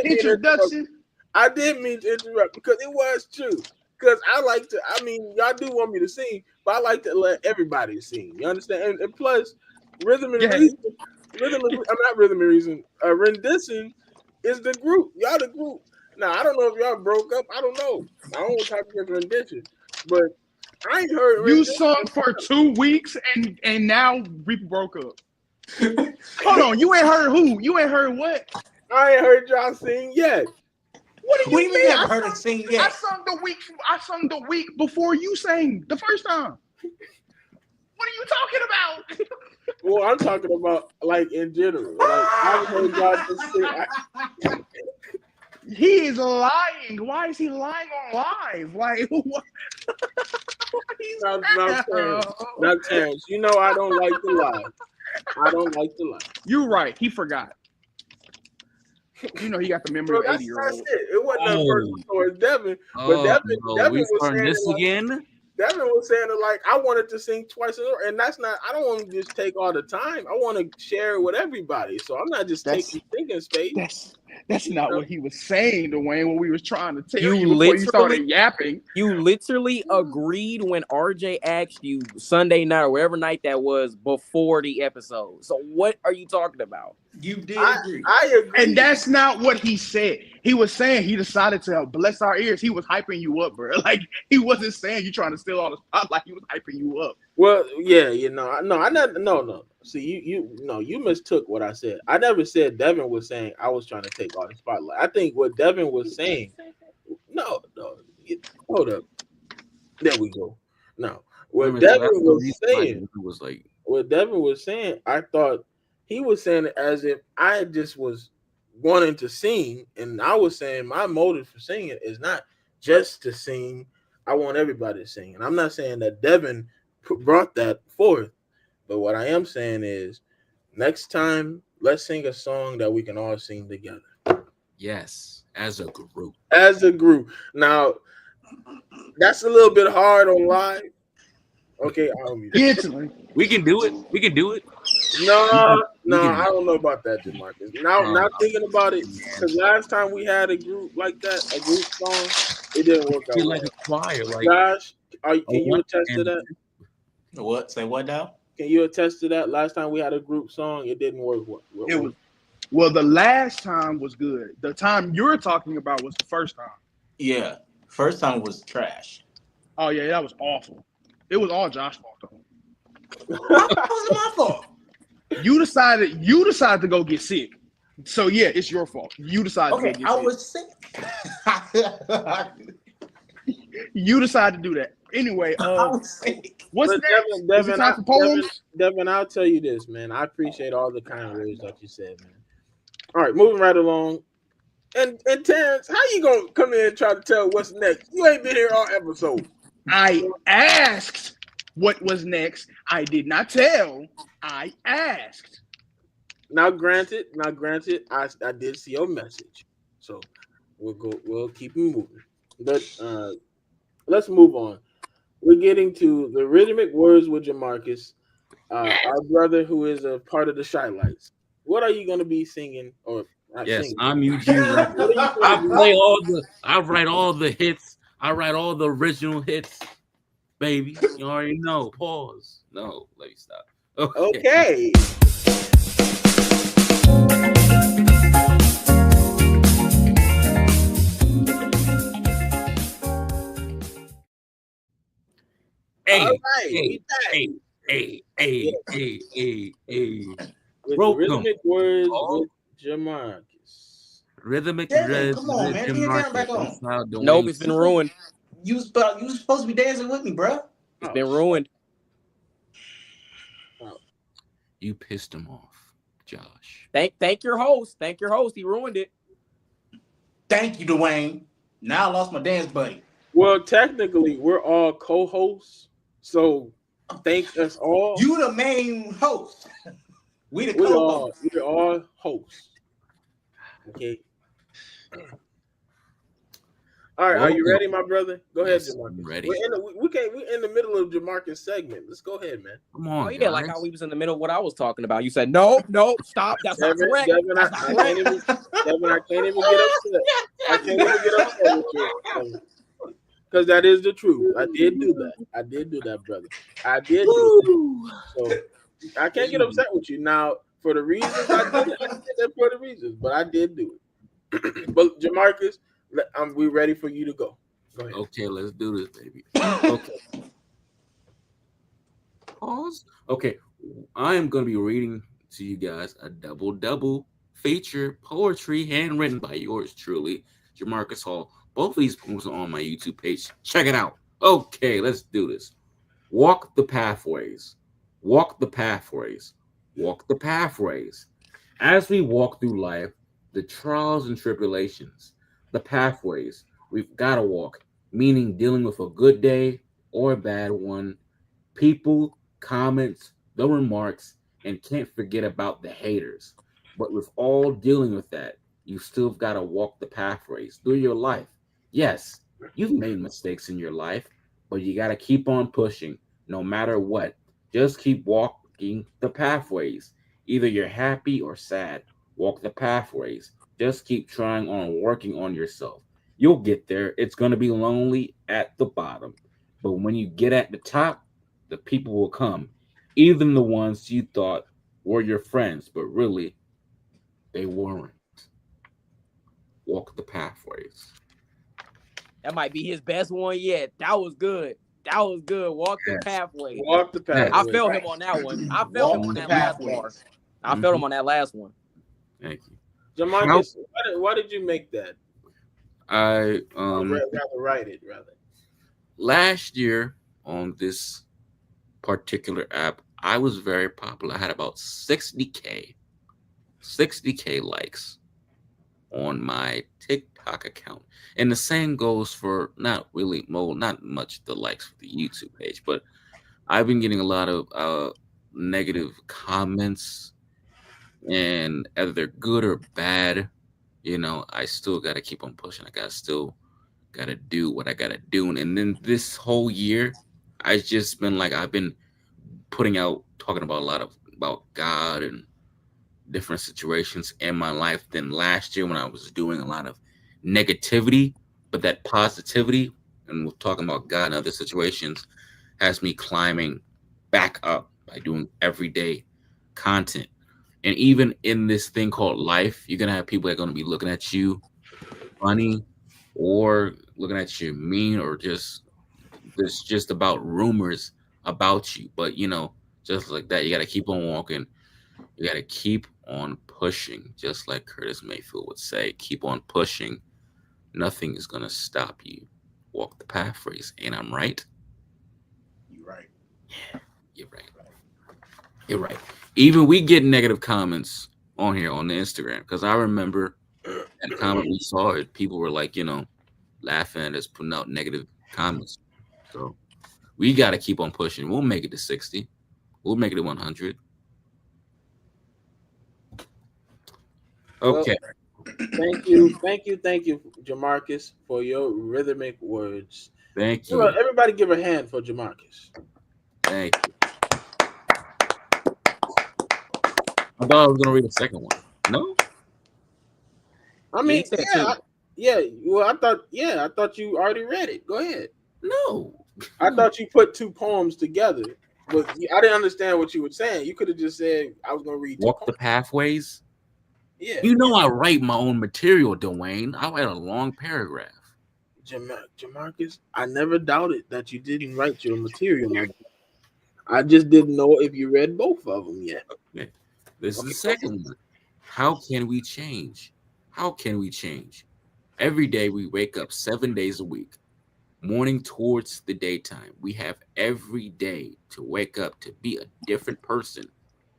Introduction. I did mean to interrupt because it was true. Because y'all do want me to sing, but I like to let everybody sing. You understand? And plus, rhythm and reason, rendition is the group. Y'all the group. Now, I don't know if y'all broke up. I don't know. I don't know what type of rendition. But I ain't heard You rendition. sung for 2 weeks and now we broke up. Hold on, you ain't heard who? You ain't heard what? I ain't heard y'all sing yet. What do you mean? You haven't heard us sing yet? I sung the week before you sang the first time. What are you talking about? Well, I'm talking about like in general. Like I've heard y'all just sing. He is lying. Why is he lying on live? Like what? Now, Terrence, you know I don't like to lie. I don't like to lie. You're right. He forgot. You know he got the memory of 80-year-old. That's it. It wasn't a person towards Devin, but Devin we was starting saying this like, again. Devin was saying it like I wanted to sing twice in a row, and that's not. I don't want to just take all the time. I want to share it with everybody, so I'm not just taking singing space. That's not what he was saying, Dwayne. What we was trying to tell you before literally, you started yapping. You literally agreed when RJ asked you Sunday night or whatever night that was before the episode. So what are you talking about? You did agree. I agree. And that's not what he said. He was saying he decided to bless our ears. He was hyping you up, bro. Like he wasn't saying you trying to steal all the spotlight. He was hyping you up. Well, yeah, no. See, you mistook what I said. I never said Devin was saying I was trying to take all the spotlight. I think what Devin was saying. No, hold up. There we go. No, what Devin was saying was like. What Devin was saying, I thought he was saying it as if I just was wanting to sing, and I was saying my motive for singing is not just to sing. I want everybody to sing, and I'm not saying that Devin brought that forth, but what I am saying is, next time let's sing a song that we can all sing together. Yes. as a group. As a group. Now, that's a little bit hard on live. Okay, I'll mute. Instantly. We can do it. We can do it. No, We can I don't know about that, Jamarcus. Now thinking about it, because last time we had a group like that, a group song, it didn't work out feel well. like a choir, like Josh, can you one attest to and that? What? Say what now? Can you attest to that? Last time we had a group song, it didn't work well. It was well. The last time was good. The time you're talking about was the first time. Yeah. First time was trash. Oh yeah, that was awful. It was all Josh's fault though. How was it my fault? You decided to go get sick. So yeah, it's your fault. You decided Okay, to go get I sick. was sick. You decided to do that. Anyway, I was sick. what's But next? Is it time for poems? Devin, I'll tell you this, man. I appreciate all the kind words that you said, man. All right, moving right along. And Terrence, how you gonna come in and try to tell what's next? You ain't been here all episode. I asked what was next. I did not tell. I asked. Now, granted, I did see your message, so we'll keep it moving. But let's move on. We're getting to the rhythmic words with Jamarcus, our brother who is a part of the Shy Lights. What are you going to be singing or not yes, singing? I'm Eugene. I write all the hits. I write all the original hits, baby. You already know. Pause. No, let me stop. Okay. Hey, All right. hey. With Welcome. rhythmic words with Jamarcus. Rhythmic Devin, come on, man. Turn your camera back on. Nope, it's been ruined. You was supposed to be dancing with me, bro. It's been ruined. You pissed him off, Josh. Thank your host. Thank your host. He ruined it. Thank you, Dwayne. Now I lost my dance buddy. Well, technically, we're all co-hosts, so thank us all. You the main host. We the co-host. We're all hosts. Okay. All right, are you ready, my brother? Go ahead, Yes, Jamarcus. I'm ready. We're in the middle of Jamarcus' segment. Let's go ahead, man. Come on, Oh yeah, guys. like how we was in the middle of what I was talking about. You said no, stop. That's not correct. Devin, That's not correct. I can't even get upset. I can't even get upset with you. Because that is the truth. I did do that, brother. I did do that. So I can't get upset with you. Now, for the reasons I did that for the reasons, but I did do it. But Jamarcus, we ready for you to go. Go ahead. Okay, let's do this, baby. Okay. Pause. Okay, I am going to be reading to you guys a double feature poetry handwritten by yours truly, Jamarcus Hall. Both of these poems are on my YouTube page. Check it out. Okay, let's do this. Walk the pathways. Walk the pathways. Walk the pathways. As we walk through life, the trials and tribulations, the pathways we've got to walk, meaning dealing with a good day or a bad one, people, comments, the remarks, and can't forget about the haters. But with all dealing with that, you still got to walk the pathways through your life. Yes, you've made mistakes in your life, but you got to keep on pushing no matter what. Just keep walking the pathways. Either you're happy or sad. Walk the pathways. Just keep trying on working on yourself. You'll get there. It's going to be lonely at the bottom. But when you get at the top, the people will come. Even the ones you thought were your friends, but really, they weren't. Walk the pathways. That might be his best one yet. That was good. Walk the pathway. Walk the pathway. I felt him on that one. I felt him on that last bar. I felt him on that last one. Thank you. Jamarcus, why did you make that? I rather write it rather. Last year on this particular app, I was very popular. I had about 60K likes on my TikTok account. And the same goes for not much the likes for the YouTube page, but I've been getting a lot of negative comments, and either they're good or bad. I still got to keep on pushing. Got to do what I got to do. And then this whole year, I've been putting out, talking about a lot about God and different situations in my life than last year when I was doing a lot of negativity, but that positivity and we're talking about God and other situations has me climbing back up by doing everyday content. And even in this thing called life, you're gonna have people that are gonna be looking at you funny or looking at you mean or just this just about rumors about you. But just like that, you gotta keep on walking. You gotta keep on pushing, just like Curtis Mayfield would say, keep on pushing. Nothing is gonna stop you. Walk the pathways. And I'm right. You're right. You're right. You're right. Even we get negative comments on here on the Instagram because I remember that comment we saw it. People were like, laughing at us putting out negative comments. So we got to keep on pushing. We'll make it to 60. We'll make it to 100. Okay. Well, thank you, Jamarcus, for your rhythmic words. Thank you. Everybody give a hand for Jamarcus. Thank you. I thought I was gonna read the second one. No. I mean, Well, I thought you already read it. Go ahead. No. I thought you put two poems together, but I didn't understand what you were saying. You could have just said I was gonna read. Walk the pathways. Yeah. I write my own material, Dwayne. I write a long paragraph. Jamarcus, I never doubted that you didn't write your material like that. I just didn't know if you read both of them yet. Okay. This is the second one. How can we change? How can we change? Every day we wake up 7 days a week, morning towards the daytime. We have every day to wake up to be a different person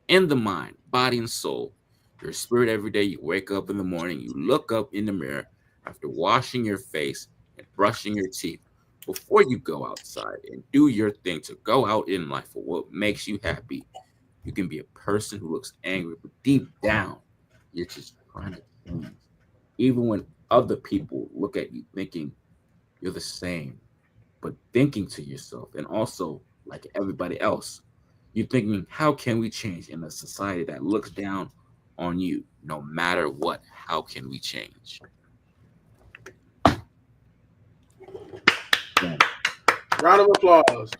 in the mind, body, and soul. Your spirit every day. You wake up in the morning, you look up in the mirror after washing your face and brushing your teeth before you go outside and do your thing to go out in life for what makes you happy. You can be a person who looks angry, but deep down, you're just trying to change. Even when other people look at you thinking you're the same, but thinking to yourself, and also like everybody else, you're thinking, how can we change in a society that looks down on you no matter what? How can we change? Yeah. Round of applause.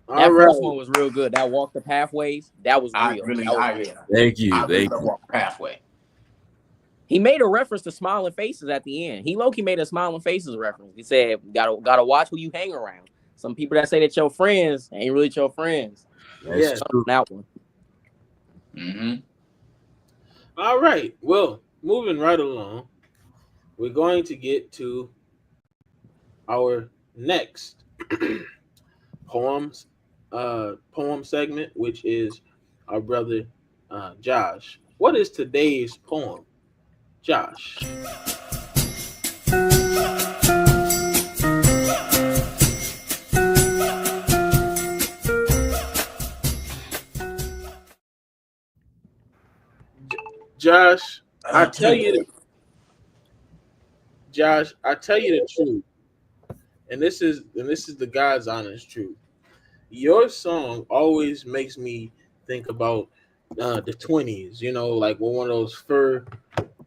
That first one was real good. That walk the pathways, that was real. Thank you. Thank you. Walk the pathway. He made a reference to smiling faces at the end. He low-key made a smiling faces reference. He said, gotta watch who you hang around. Some people that say that your friends ain't really your friends. That's true. That one. Mm-hmm. All right. Well, moving right along, we're going to get to our next poem segment, which is our brother Josh. What is today's poem, Josh? Josh, I tell you the truth, and this is the God's honest truth. Your song always makes me think about the 20s. Like when one of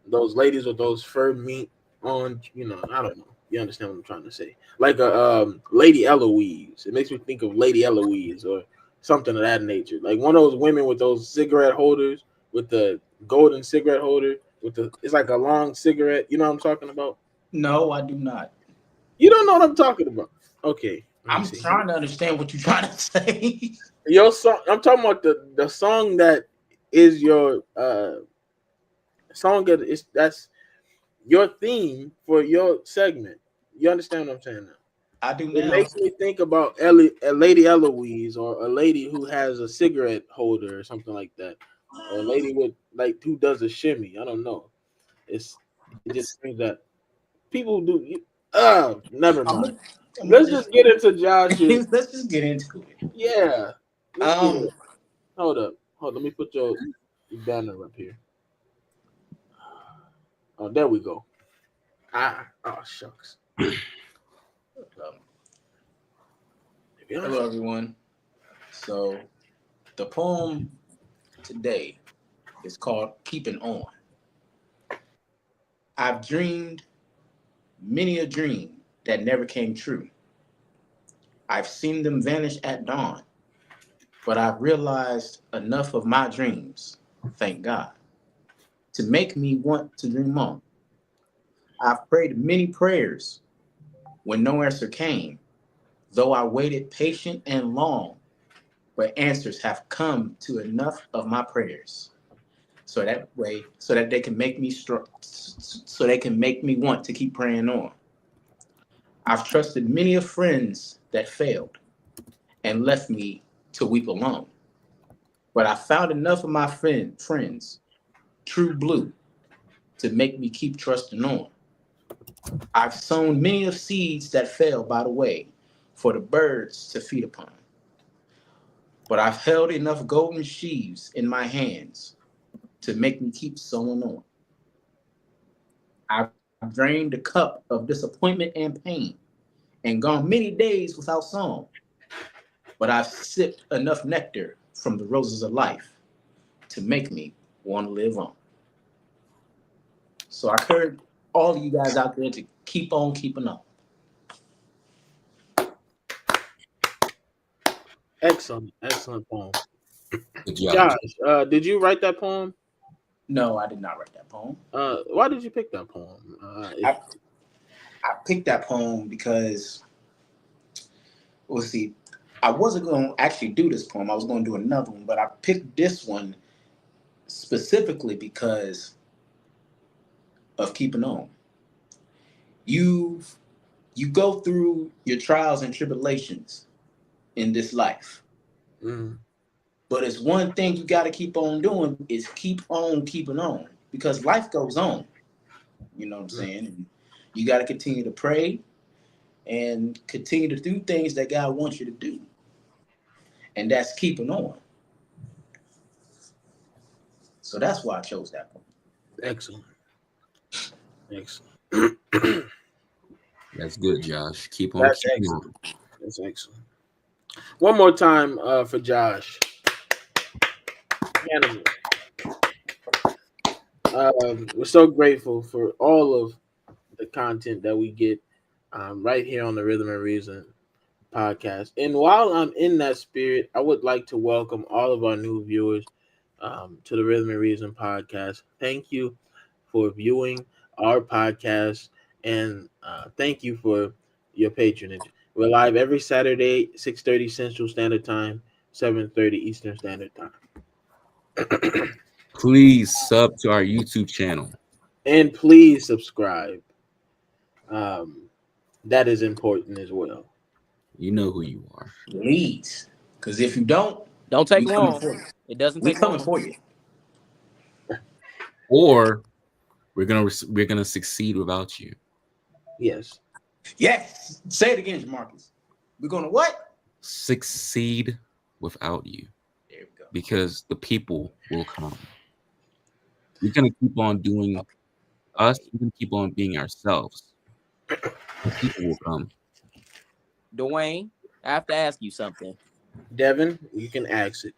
those ladies with those fur meat on. I don't know. You understand what I'm trying to say? Like a Lady Eloise. It makes me think of Lady Eloise or something of that nature. Like one of those women with those cigarette holders, with the golden cigarette holder, it's like a long cigarette. You know what I'm talking about? No, I do not. You don't know what I'm talking about. Okay. I'm trying to understand what you're trying to say. Your song. I'm talking about the song that is your song that's your theme for your segment. You understand what I'm saying now? I do. It makes me think about a Lady Eloise, or a lady who has a cigarette holder or something like that, or a lady with who does a shimmy. I don't know. It just means that people do. Never mind. Let's just get into Josh's. Let's just get into it. Yeah. Hold up. Let me put your banner up here. Oh, there we go. Shucks. Hello, everyone. So, the poem today is called Keeping On. I've dreamed many a dream that never came true. I've seen them vanish at dawn, but I've realized enough of my dreams, thank God, to make me want to dream on. I've prayed many prayers when no answer came, though I waited patient and long, but answers have come to enough of my prayers. So that they can make me so they can make me want to keep praying on. I've trusted many of friends that failed and left me to weep alone. But I found enough of my friends, true blue, to make me keep trusting on. I've sown many of seeds that fell by the way for the birds to feed upon. But I've held enough golden sheaves in my hands to make me keep sowing on. I've drained the cup of disappointment and pain and gone many days without song. But I've sipped enough nectar from the roses of life to make me want to live on. So I encourage all of you guys out there to keep on keeping on. Excellent poem. Good job. Josh, did you write that poem? No, I did not write that poem. Why did you pick that poem? I picked that poem because, let's see, I wasn't going to actually do this poem. I was going to do another one, but I picked this one specifically because of keeping on. You go through your trials and tribulations in this life. Mm. But it's one thing you got to keep on doing is keep on keeping on because life goes on. You know what I'm saying? And you got to continue to pray and continue to do things that God wants you to do. And that's keeping on. So that's why I chose that one. Excellent. That's good, Josh. Keep on That's keeping excellent. on. That's excellent. One more time for Josh. We're so grateful for all of the content that we get right here on the Rhythm and Reason podcast. And while I'm in that spirit, I would like to welcome all of our new viewers to the Rhythm and Reason podcast. Thank you for viewing our podcast, and thank you for your patronage. We're live every Saturday, 6:30 Central Standard Time, 7:30 Eastern Standard Time. Please sub to our YouTube channel. And please subscribe. That is important as well. You know who you are. Please. Because if you don't take we coming long. for you. It doesn't We take coming long. for you. Or we're gonna succeed without you. Yes. Yes. Say it again, Marcus. We're going to what? Succeed without you. There we go. Because the people will come. We're gonna keep on doing us. We're gonna keep on being ourselves. The people will come. Dwayne, I have to ask you something. Devin, you can ask it.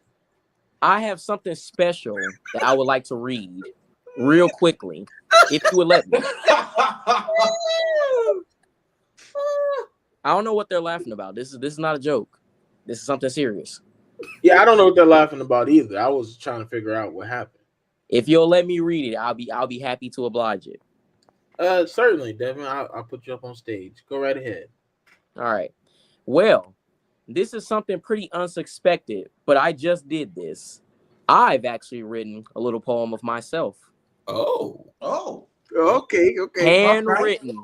I have something special that I would like to read real quickly, if you would let me. I don't know what they're laughing about. This is not a joke. This is something serious. Yeah, I don't know what they're laughing about either. I was trying to figure out what happened. If you'll let me read it, I'll be happy to oblige it. Certainly, Devin. I'll put you up on stage. Go right ahead. All right. Well, this is something pretty unsuspected, but I just did this. I've actually written a little poem of myself. Oh. Okay. Handwritten.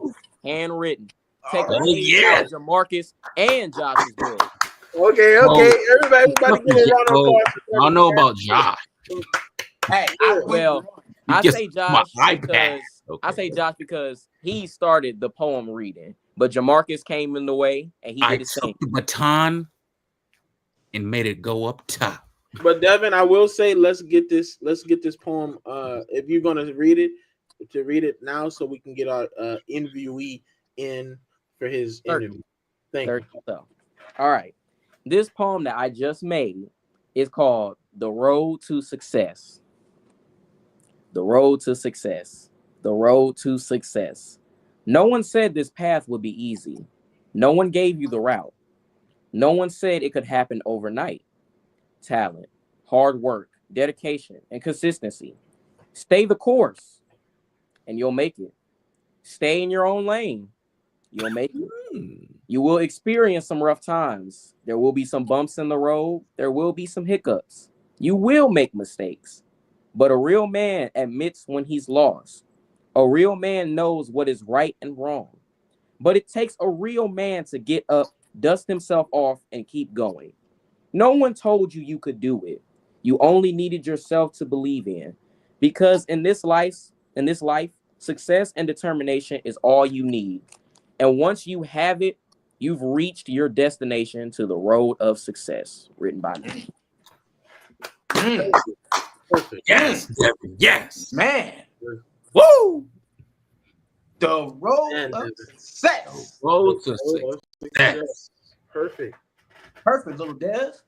Take a page out of Jamarcus and Josh's book. Okay. Everybody get a round of applause. I don't know about Josh. Hey, I say Josh iPad. because he started the poem reading, but Jamarcus came in the way and he did his thing. The baton and made it go up top. But Devin, I will say, let's get this poem. If you're gonna read it, to read it now so we can get our interviewee in for his interview. Thank you. So, all right. This poem that I just made is called The Road to Success. The road to success. The road to success. No one said this path would be easy. No one gave you the route. No one said it could happen overnight. Talent, hard work, dedication, and consistency. Stay the course, and you'll make it. Stay in your own lane. You'll make it. You will experience some rough times. There will be some bumps in the road. There will be some hiccups. You will make mistakes. But a real man admits when he's lost. A real man knows what is right and wrong. But it takes a real man to get up, dust himself off, and keep going. No one told you you could do it. You only needed yourself to believe in. Because in this life, success and determination is all you need. And once you have it, you've reached your destination to the road of success. Written by me. Perfect. Yes, Devin, yes. Man. Woo! The road of success. Road to success. Perfect. Perfect, little Dev.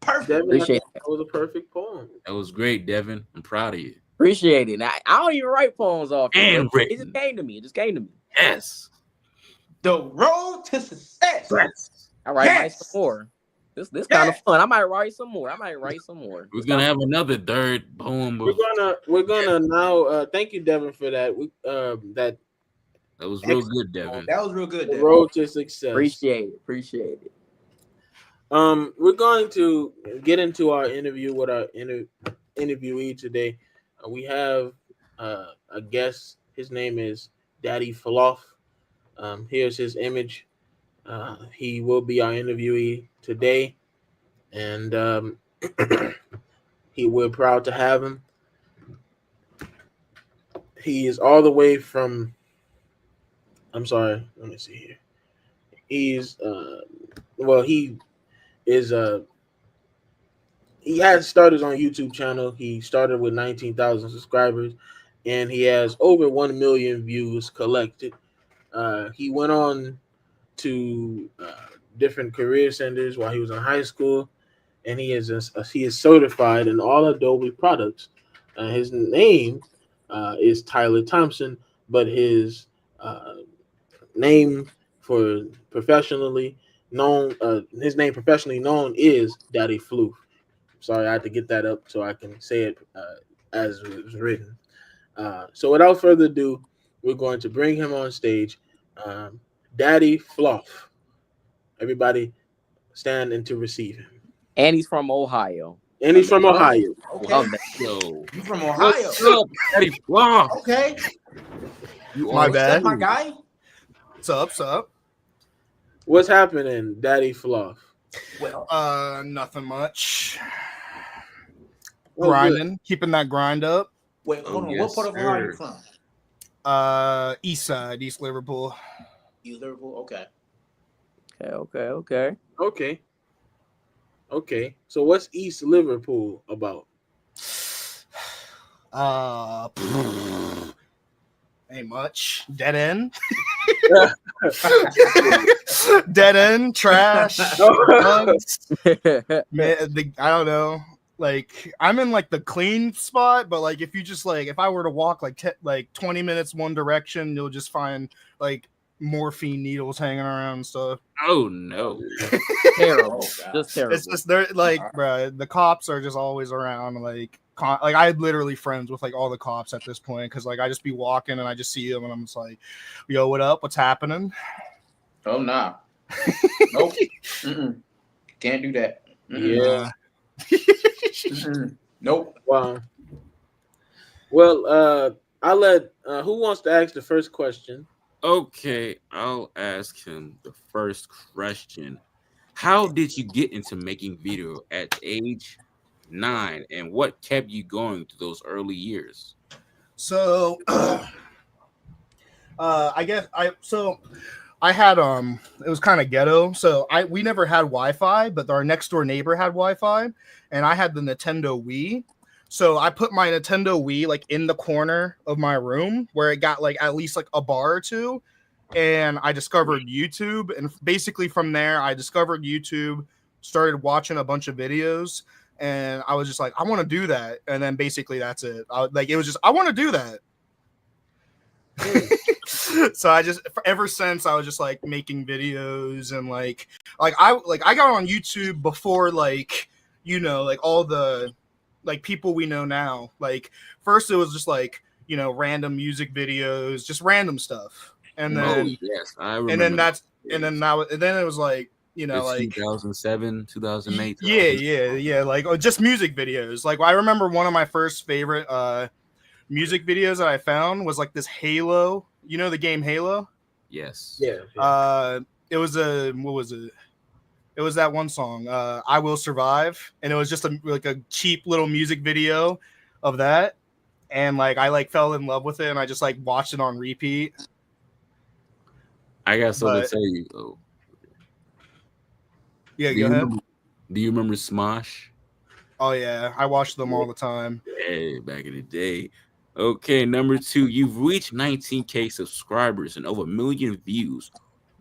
Perfect. Devin, Appreciate that was a perfect poem. That was great, Devin. I'm proud of you. Appreciate it. I don't even write poems often. And It just came to me. Yes. The road to success. Yes. I write Yes. some more. This kind of fun. I might write some more. We're gonna have another third poem. We're gonna now thank you, Devin, for that. That was real good, Devin. That was real good, the Devin. road to success. Appreciate it. We're going to get into our interview with our interviewee today. We have a guest. His name is Daddi Floof. Here's his image. He will be our interviewee today, and we're proud to have him. He is all the way from. I'm sorry. Let me see here. He's he has started on YouTube channel. He started with 19,000 subscribers, and he has over 1 million views collected. He went on to different career centers while he was in high school, and he is certified in all Adobe products. His name is Tyler Thompson, but his name professionally known is Daddi Floof. Sorry, I had to get that up so I can say it as it was written. So without further ado, we're going to bring him on stage. Daddi Floof. Everybody stand and to receive him. And he's from Ohio. And he's from Ohio. Okay. Yo, You from Ohio? what's up, Daddy Floof? Okay. My bad. What's up, my guy? What's up? What's happening, Daddi Floof? Well, Nothing much. Well, Grinding, keeping that grind up. wait, hold on. yes, What part of Ohio are you sir. from? East side, East Liverpool. You Liverpool? Okay. Okay. Okay. So what's East Liverpool about? Ain't much. Dead end. Dead end. Trash. Bugs. Man, I don't know. Like I'm in like the clean spot, but like if you just like if I were to walk like 20 minutes one direction, you'll just find like morphine needles hanging around and stuff. Oh no. Terrible. God. Just terrible. It's just they're like, bruh, the cops are just always around. Like I'm literally friends with like all the cops at this point because like I just be walking and I just see them and I'm just like, yo, what up? What's happening? Oh nah. Nope. Mm-mm. Can't do that. Mm-mm. Yeah. Mm-mm. Nope. Wow. Well, I'll let who wants to ask the first question? Okay, I'll ask him the first question. How did you get into making video at age 9, and what kept you going through those early years? So, I guess I had it was kind of ghetto. So we never had Wi-Fi, but our next door neighbor had Wi-Fi, and I had the Nintendo Wii. So I put my Nintendo Wii like in the corner of my room where it got like at least like a bar or two, and I discovered YouTube, and basically from there I discovered YouTube, started watching a bunch of videos, and I was just like, I want to do that, and then basically that's it. Like it was just I want to do that. So I just ever since I was just like making videos and like I got on YouTube before like like all the like people we know now. Like first it was just like random music videos, just random stuff, and then yes, I remember. and then that's and then now and then it was like like 2007, 2008. yeah, like just music videos. Like I remember one of my first favorite music videos that I found was like this Halo. You know the game Halo? Yes. Yeah. It was what was it? It was that one song, "I Will Survive," and it was just like a cheap little music video of that, and like I like fell in love with it, and I just like watched it on repeat. I got something to tell you. Oh. Yeah, go ahead. Do you remember Smosh? Oh yeah, I watched them all the time. Hey, back in the day. Okay, number 2, you've reached 19K subscribers and over 1 million views.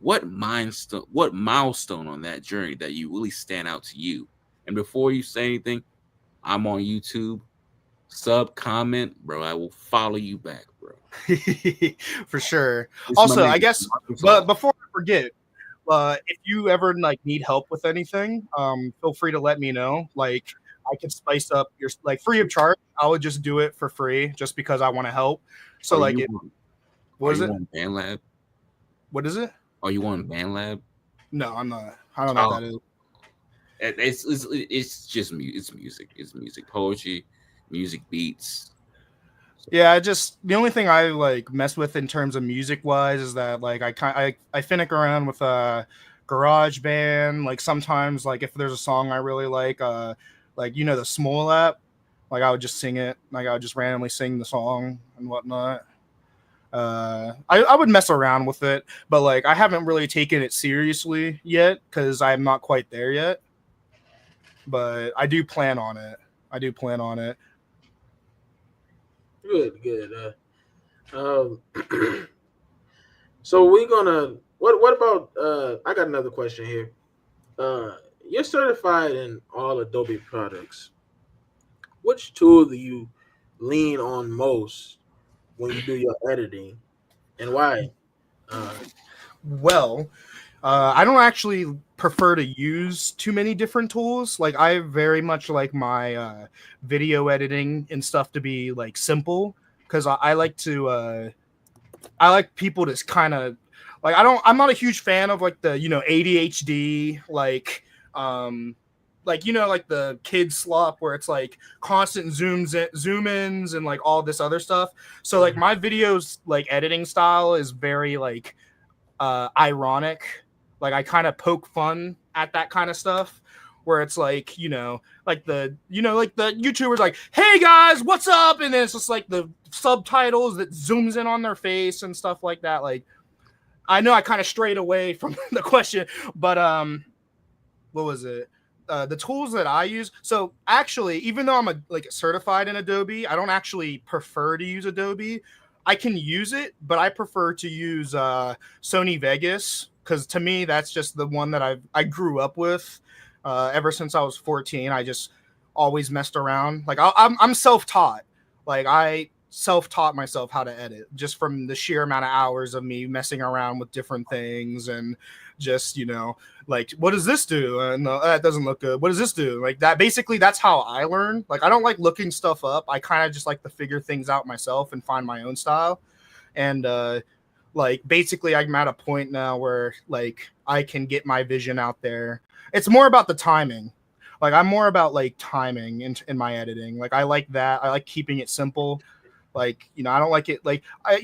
What milestone on that journey that you really stand out to you? And before you say anything, I'm on YouTube. Sub, comment, bro. I will follow you back, bro. For sure. Also, I guess, but before I forget, if you ever like need help with anything, feel free to let me know. Like I can spice up your like free of charge. I would just do it for free just because I want to help. So like, what is it? BandLab? What is it? Oh, you want BandLab? No, I'm not. I don't know what that is. It's just music. It's music, poetry, music beats. Yeah, the only thing I like mess with in terms of music wise is that like I finick around with Garage Band. Like sometimes like if there's a song I really like the Small app, like I would just sing it. Like I would just randomly sing the song and whatnot. I would mess around with it, but like I haven't really taken it seriously yet because I'm not quite there yet. But I do plan on it. Good. So we're gonna what about I got another question here. You're certified in all Adobe products. Which tool do you lean on most when you do your editing, and why? Well, I don't actually prefer to use too many different tools. Like I very much like my video editing and stuff to be like simple because I like to I like people to kind of like I'm not a huge fan of like the ADHD like like like the kid slop where it's like constant zoom ins and like all this other stuff. So like my videos like editing style is very like ironic. Like I kind of poke fun at that kind of stuff where it's like like the like the YouTubers like, hey guys, what's up, and then it's just like the subtitles that zooms in on their face and stuff like that. Like I know I kind of strayed away from the question, but what was it? The tools that I use. So actually, even though I'm certified in Adobe, I don't actually prefer to use Adobe. I can use it, but I prefer to use Sony Vegas because to me that's just the one that I grew up with. Ever since I was 14, I just always messed around. Like I'm self-taught. Like I self-taught myself how to edit just from the sheer amount of hours of me messing around with different things and just like, what does this do? No, that doesn't look good. What does this do? Like that. Basically, that's how I learn. Like I don't like looking stuff up. I kind of just like to figure things out myself and find my own style. And like basically, I'm at a point now where like I can get my vision out there. It's more about the timing. Like I'm more about like timing in my editing. Like I like that. I like keeping it simple. Like I don't like it like like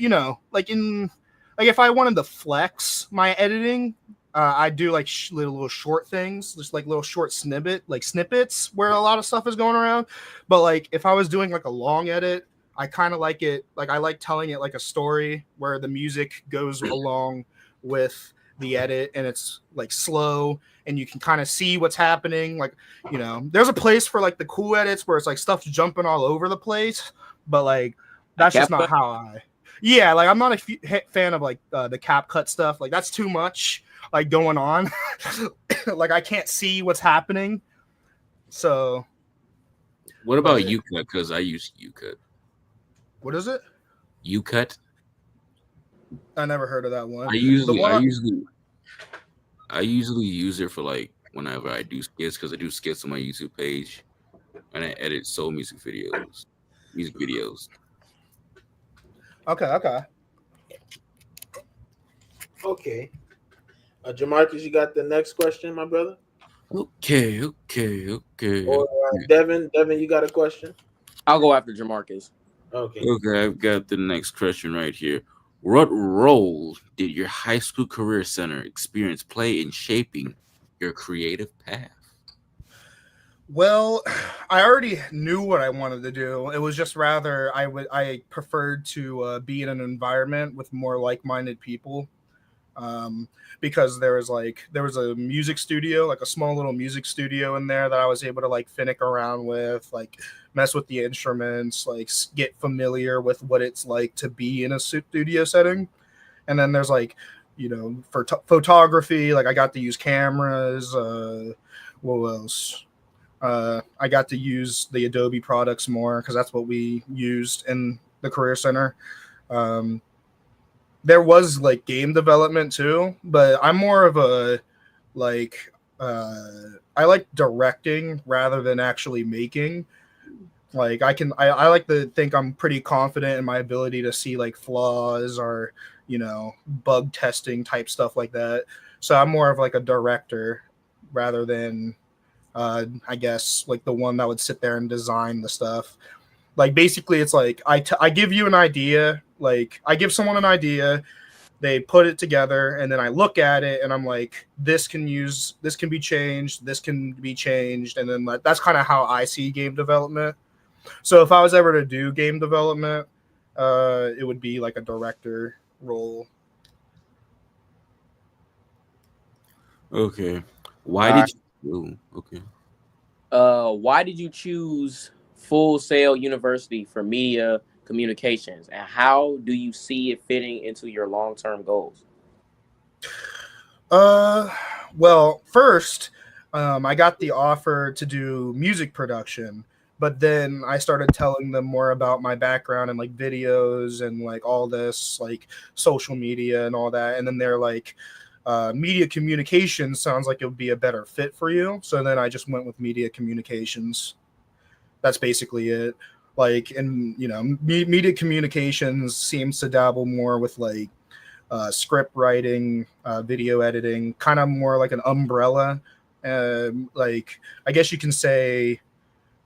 if I wanted to flex my editing, I do like little short things, just like little short snippets where a lot of stuff is going around. But like if I was doing like a long edit, I kind of like it. Like I like telling it like a story where the music goes along with the edit, and it's like slow, and you can kind of see what's happening. Like, you know, there's a place for like the cool edits where it's like stuff's jumping all over the place, but like that's just not CapCut? how I. Yeah, like I'm not a fan of like the cap cut stuff. Like that's too much like going on. Like I can't see what's happening. So What about But- UCut? Because I use UCut. what is it? UCut. I never heard of that one. I usually, one I I- usually, I usually use it for like whenever I do skits, because I do skits on my YouTube page, and I edit soul music videos. Okay. Okay. Jamarcus, you got the next question, my brother? Okay. Or Devin, you got a question? I'll go after Jamarcus. Okay. Okay, I've got the next question right here. What role did your high school career center experience play in shaping your creative path? Well, I already knew what I wanted to do. It was just rather I preferred to be in an environment with more like-minded people, because there was a music studio, like a small little music studio in there that I was able to like finnick around with, like mess with the instruments, like get familiar with what it's like to be in a studio setting. And then there's like, you know, for photography, like I got to use cameras. What else? I got to use the Adobe products more because that's what we used in the Career Center. There was like game development too, but I'm more of a like I like directing rather than actually making. Like I like to think I'm pretty confident in my ability to see like flaws or, you know, bug testing type stuff like that. So I'm more of like a director rather than I guess like the one that would sit there and design the stuff. Like basically it's like I give you an idea, like I give someone an idea, they put it together, and then I look at it and I'm like, this can be changed, and then that's kind of how I see game development. So if I was ever to do game development, it would be like a director role. Okay. Why Why did you choose Full Sail University for media communications, and how do you see it fitting into your long-term goals? Well, first, I got the offer to do music production, but then I started telling them more about my background and like videos and like all this, like social media and all that. And then they're like, media communications sounds like it would be a better fit for you. So then I just went with media communications. That's basically it. Like, and you know, media communications seems to dabble more with like script writing, video editing, kind of more like an umbrella. Like, I guess you can say,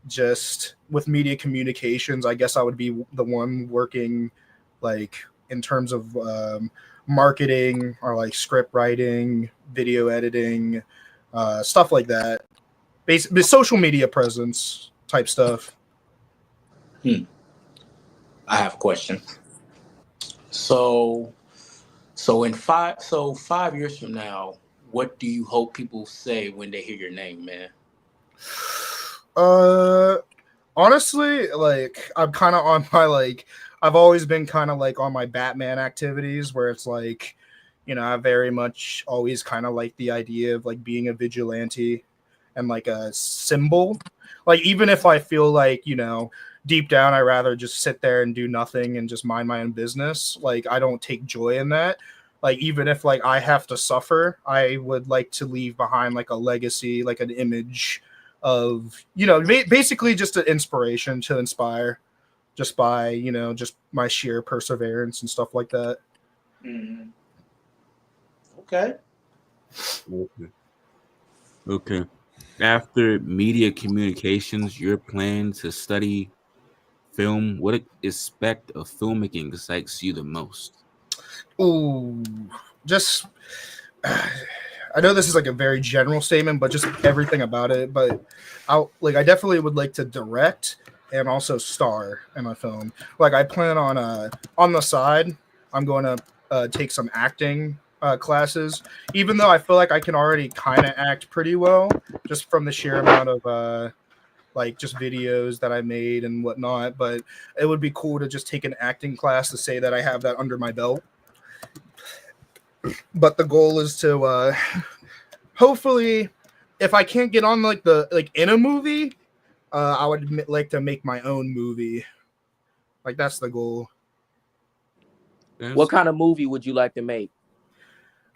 just with media communications, I guess I would be the one working like in terms of marketing or like script writing, video editing, stuff like that. Basically, social media presence type stuff. I have a question. So in 5 years from now, what do you hope people say when they hear your name, man? Honestly, like I'm kind of on my like I've always been kind of like on my Batman activities where it's like, you know, I very much always kind of like the idea of like being a vigilante and like a symbol. Like even if I feel like, you know, deep down I rather just sit there and do nothing and just mind my own business. Like I don't take joy in that. Like even if like I have to suffer, I would like to leave behind like a legacy, like an image of, you know, basically just an inspiration to inspire just by, you know, just my sheer perseverance and stuff like that. Mm-hmm. Okay. Okay. After media communications, you're planning to study film. What aspect of filmmaking excites you the most? Ooh, just I know this is like a very general statement, but just everything about it. But I definitely would like to direct and also star in a film. Like I plan on the side, I'm going to take some acting classes, even though I feel like I can already kind of act pretty well just from the sheer amount of like just videos that I made and whatnot. But it would be cool to just take an acting class to say that I have that under my belt. But the goal is to hopefully, if I can't get on like in a movie, I would like to make my own movie. Like that's the goal. What kind of movie would you like to make?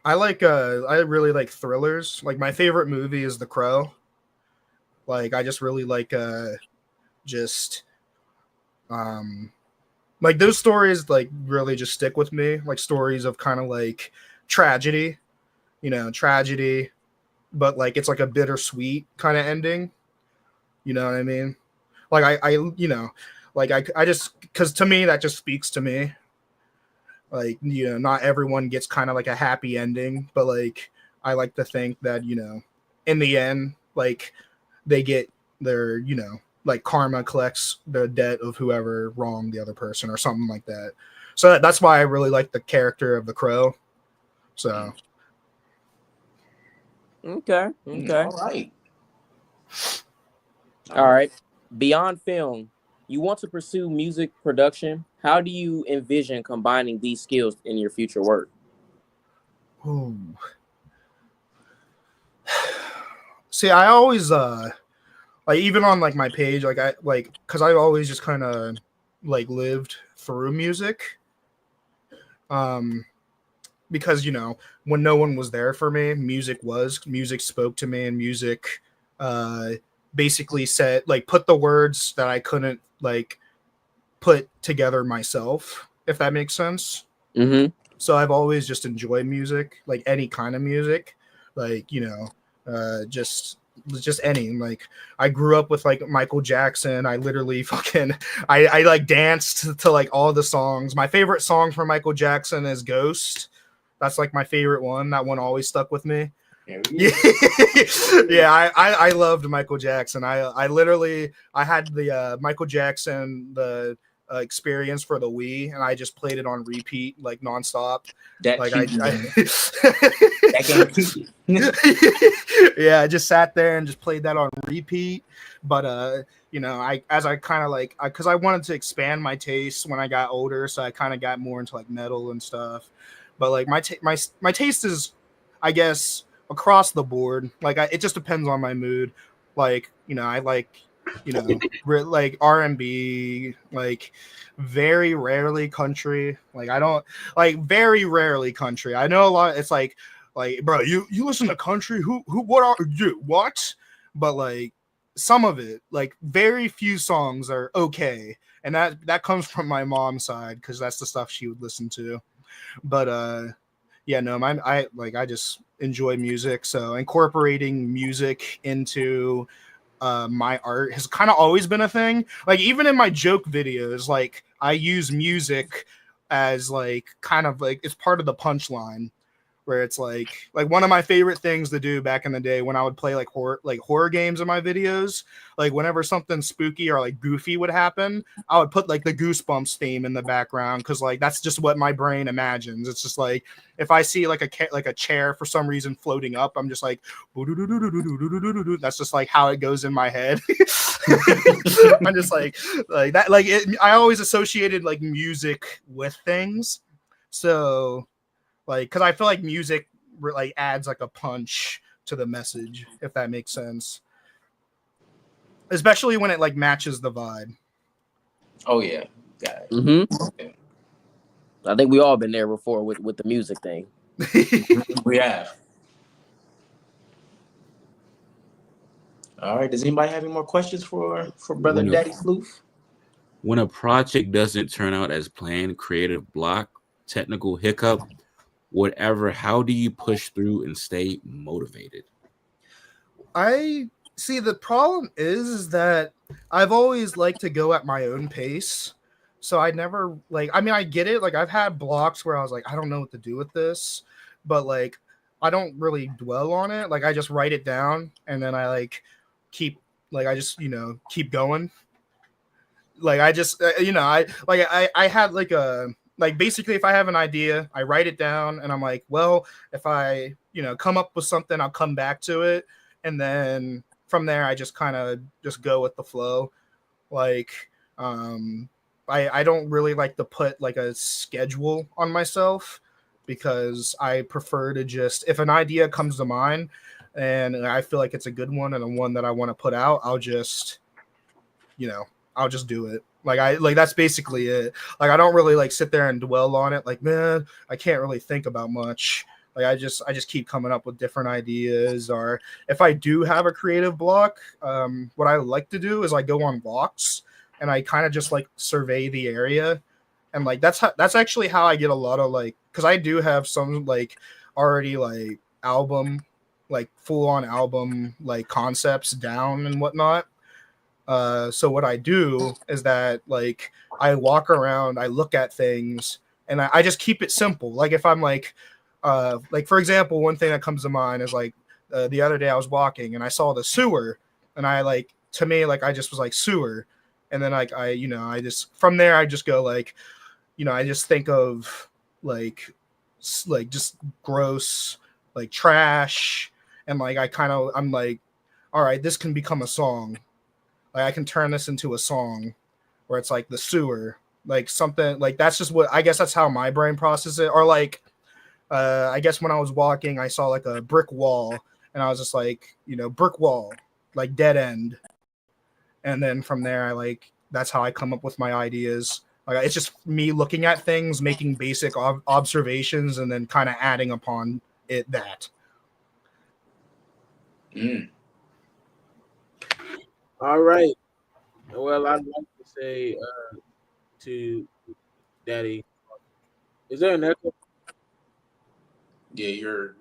I really like thrillers. Like my favorite movie is The Crow. Like I just really like just like those stories like really just stick with me. Like stories of kind of like tragedy, tragedy, but like it's like a bittersweet kind of ending. You know what I mean? Like I just, because to me that just speaks to me. Like, not everyone gets kind of like a happy ending, but like I like to think that, in the end, like they get their, like karma collects the debt of whoever wronged the other person or something like that. So that's why I really like the character of the Crow. So Okay. All right. Beyond film, you want to pursue music production. How do you envision combining these skills in your future work? ooh. See, I always like even on like my page, like I like because I always just kind of like lived through music. Because when no one was there for me, music spoke to me, and music uh basically said like put the words that I couldn't like put together myself, if that makes sense. Mm-hmm. So I've always just enjoyed music, like any kind of music, like just any. Like I grew up with like Michael Jackson. I literally fucking I like danced to like all the songs. My favorite song from Michael Jackson is Ghost. That's like my favorite one. That one always stuck with me. Yeah, I loved Michael Jackson. I literally I had the Michael Jackson the experience for the Wii, and I just played it on repeat like nonstop. That Like cheating, man. that game yeah, I just sat there and just played that on repeat. But I kind of like because I wanted to expand my taste when I got older, so I kind of got more into like metal and stuff. But like my taste is, I guess, across the board. Like it just depends on my mood. Like I like like R&B, like very rarely country. Like I don't like very rarely country. I know a lot. It's like bro, you listen to country? Who what are you what? But like some of it, like very few songs are okay, and that comes from my mom's side because that's the stuff she would listen to. But yeah, no, I just enjoy music, so incorporating music into my art has kind of always been a thing. Like even in my joke videos, like I use music as like kind of like it's part of the punchline, where it's like one of my favorite things to do back in the day when I would play like horror games in my videos. Like whenever something spooky or like goofy would happen, I would put like the Goosebumps theme in the background because like that's just what my brain imagines. It's just like if I see like a chair for some reason floating up, I'm just like that's just like how it goes in my head. I'm just like that. Like I always associated like music with things, so. Like, because I feel like music like adds like a punch to the message, if that makes sense. Especially when it like matches the vibe. Oh yeah, got it. Mm-hmm. Okay. I think we all been there before with the music thing. We have. All right. Does anybody have any more questions for brother Daddy Floof? When a project doesn't turn out as planned, creative block, technical hiccup, whatever, how do you push through and stay motivated? I see the problem is that I've always liked to go at my own pace. So I never like I mean I get it. Like I've had blocks where I was like, I don't know what to do with this, but like I don't really dwell on it. Like I just write it down and then I like keep like I just, keep going. Like I just I had like like basically if I have an idea, I write it down, and I'm like, well, if I come up with something, I'll come back to it, and then from there I just kind of just go with the flow. Like, I don't really like to put like a schedule on myself, because I prefer to just, if an idea comes to mind and I feel like it's a good one and a one that I want to put out, I'll just do it. Like that's basically it. Like I don't really like sit there and dwell on it. Like, man, I can't really think about much. Like I just keep coming up with different ideas. Or if I do have a creative block, what I like to do is I go on walks and I kind of just like survey the area, and like that's actually how I get a lot of, like, because I do have some like already like album, like full on album like concepts down and whatnot. So what I do is that, like, I walk around, I look at things, and I just keep it simple. Like if I'm like for example, one thing that comes to mind is like the other day I was walking and I saw the sewer, and I like, to me, like I just was like sewer, and then like I just, from there I just go like, I just think of like just gross, like trash, and like I'm like, all right, this can become a song. Like I can turn this into a song where it's like the sewer, like something like, that's just what, I guess that's how my brain processes it. Or like, I guess when I was walking, I saw like a brick wall, and I was just like, brick wall, like dead end. And then from there, that's how I come up with my ideas. Like it's just me looking at things, making basic observations, and then kind of adding upon it that. All right. Well, I'd like to say to Daddy, is there an echo? Yeah, your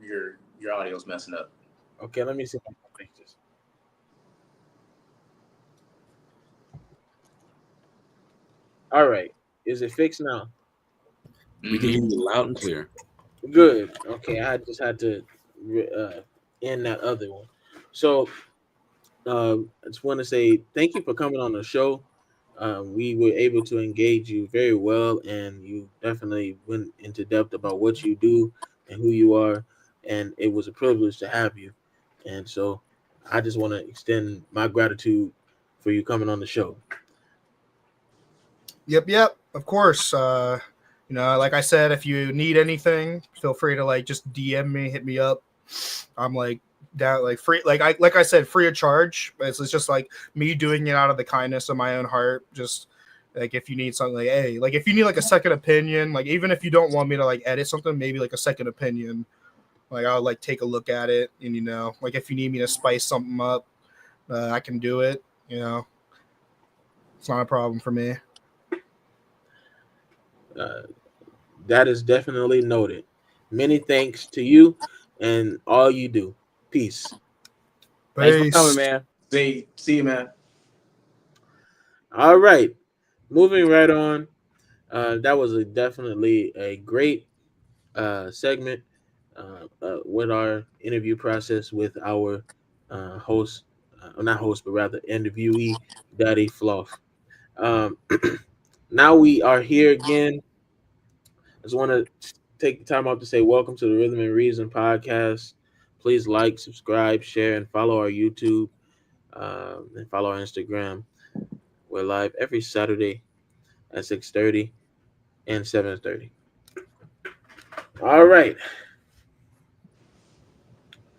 audio's messing up. Okay, let me see if I can fix this. All right. Is it fixed now? We can hear you loud and clear. Good. Okay, I just had to end that other one. So I just want to say thank you for coming on the show. We were able to engage you very well, and you definitely went into depth about what you do and who you are, and it was a privilege to have you. And so I just want to extend my gratitude for you coming on the show. Yep, of course. Like I said, if you need anything, feel free to like just DM me, hit me up. I'm like down, like free, like I said, free of charge. It's just like me doing it out of the kindness of my own heart. Just like if you need something, like, hey, like if you need like a second opinion, like even if you don't want me to like edit something, maybe like a second opinion, like I'll like take a look at it, and like if you need me to spice something up, I can do it. It's not a problem for me. That is definitely noted. Many thanks to you and all you do. Peace. Thanks for coming, man. See you, man. All right. Moving right on. That was definitely a great segment with our interview process with our host, not host, but rather interviewee, Daddy Floof. Now we are here again. I just want to take the time out to say welcome to the Rhythm and Reason podcast. Please like, subscribe, share, and follow our YouTube and follow our Instagram. We're live every Saturday at 6:30 and 7:30. All right.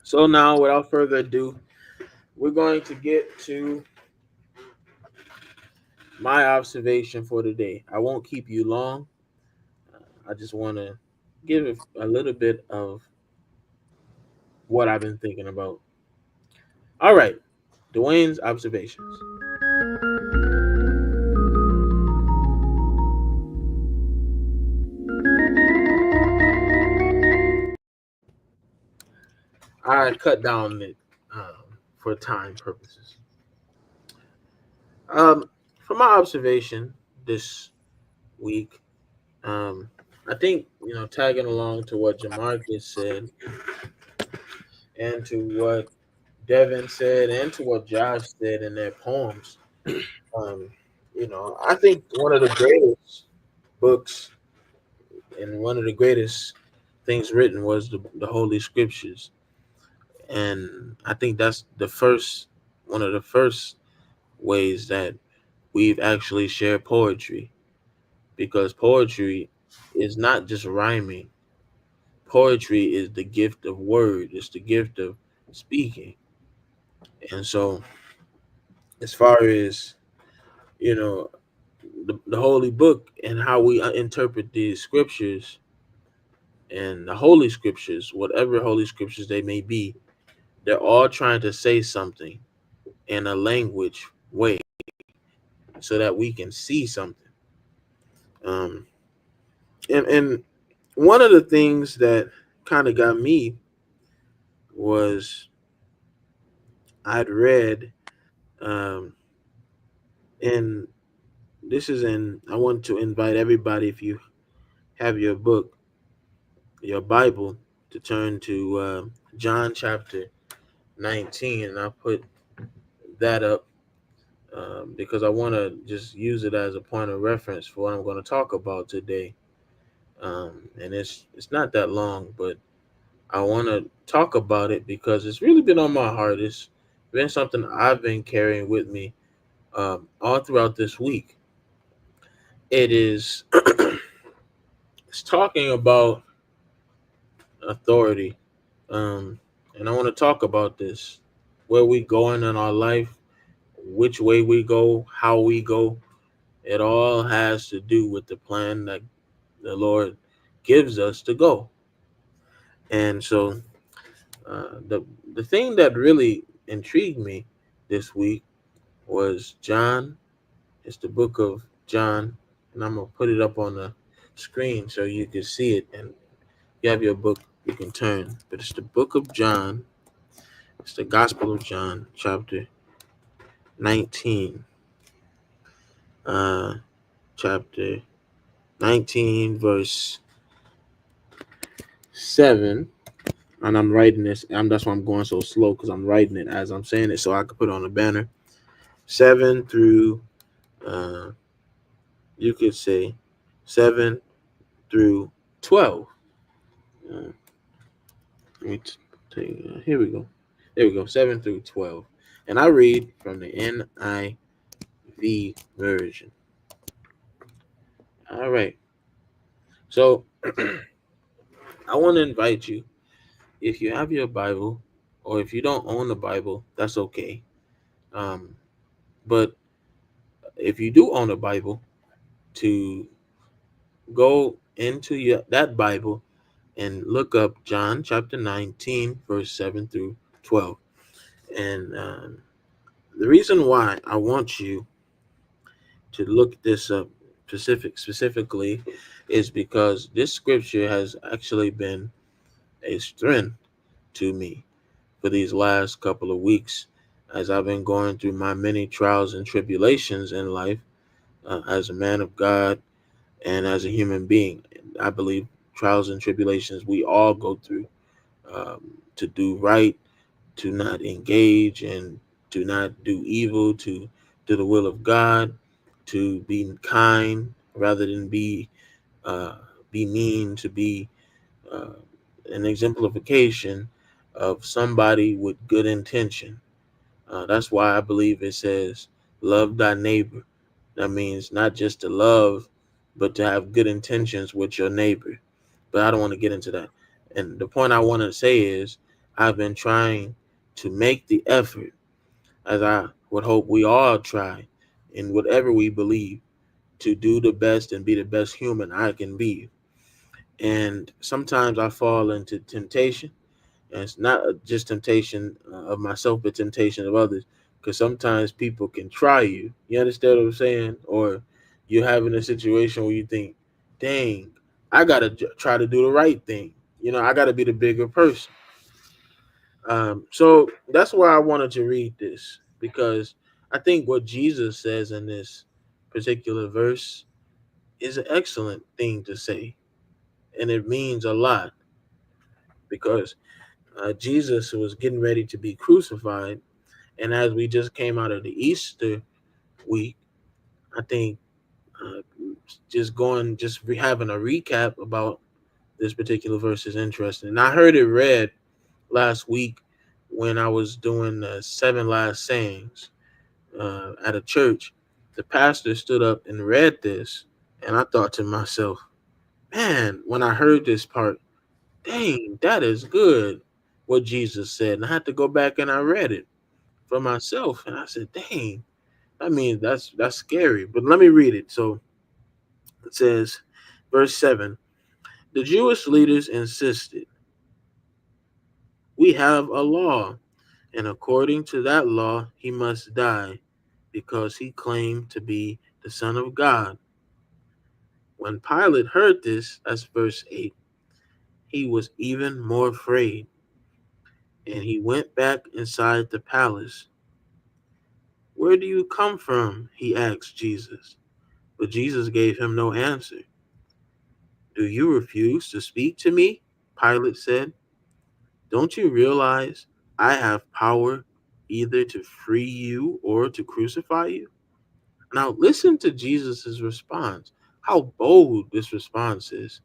So now, without further ado, we're going to get to my observation for today. I won't keep you long. I just want to give a little bit of what I've been thinking about. All right. Dwayne's observations. I cut down it for time purposes. From my observation this week, I think tagging along to what Jamarcus said, and to what Devin said, and to what Josh said in their poems. I think one of the greatest books and one of the greatest things written was the Holy Scriptures. And I think that's the first one of the first ways that we've actually shared poetry, because poetry is not just rhyming. Poetry is the gift of word, it's the gift of speaking. And so, as far as you know, the holy book and how we interpret these scriptures and the holy scriptures, whatever holy scriptures they may be, they're all trying to say something in a language way so that we can see something. Um, and one of the things that kind of got me was I'd read, um, and this is in, I want to invite everybody, if you have your book, your Bible, to turn to John chapter 19. And I'll put that up because I want to just use it as a point of reference for what I'm going to talk about today. And it's not that long, but I want to talk about it because it's really been on my heart. It's been something I've been carrying with me all throughout this week. It is it's talking about authority, and I want to talk about this: where we going in our life, which way we go, how we go. It all has to do with the plan that the Lord gives us to go. And so, the thing that really intrigued me this week was John. It's the book of John, and I'm gonna put it up on the screen so you can see it. And if you have your book, you can turn. But it's the book of John. It's the Gospel of John, chapter 19. Uh, chapter 19, verse 7. And I'm writing this. That's why I'm going so slow, because I'm writing it as I'm saying it so I can put it on the banner. 7 through, uh, you could say 7 through 12. Uh, let me take, here we go. There we go. 7 through 12. And I read from the NIV version. All right. So I want to invite you, if you have your Bible, or if you don't own the Bible, that's okay. But if you do own a Bible, to go into that Bible and look up John chapter 19, verse 7 through 12. And the reason why I want you to look this up specifically is because this scripture has actually been a strength to me for these last couple of weeks as I've been going through my many trials and tribulations in life, as a man of God and as a human being. I believe trials and tribulations we all go through, to do right, to not engage and to not do evil, to do the will of God, to be kind rather than uh, be mean, to be uh, an exemplification of somebody with good intention. That's why I believe it says, love thy neighbor. That means not just to love, but to have good intentions with your neighbor. But I don't want to get into that. And the point I want to say is, I've been trying to make the effort, as I would hope we all try, in whatever we believe, to do the best and be the best human I can be. And sometimes I fall into temptation, and it's not just temptation of myself, but temptation of others. Because sometimes people can try you. You understand what I'm saying? Or you're having a situation where you think, dang, I got to try to do the right thing. I got to be the bigger person. So that's why I wanted to read this, because I think what Jesus says in this particular verse is an excellent thing to say. And it means a lot, because Jesus was getting ready to be crucified. And as we just came out of the Easter week, I think having a recap about this particular verse is interesting. And I heard it read last week when I was doing the seven last sayings at a church. The pastor stood up and read this, and I thought to myself, man, when I heard this part, dang, that is good, what Jesus said. And I had to go back and I read it for myself, and I said, dang, I mean, that's scary. But let me read it. So it says, verse 7, the Jewish leaders insisted, we have a law, and according to that law, he must die because he claimed to be the Son of God. When Pilate heard this, that's verse 8, he was even more afraid, and he went back inside the palace. Where do you come from? He asked Jesus. But Jesus gave him no answer. Do you refuse to speak to me? Pilate said. Don't you realize I have power either to free you or to crucify you? Now listen to Jesus' response. How bold this response is.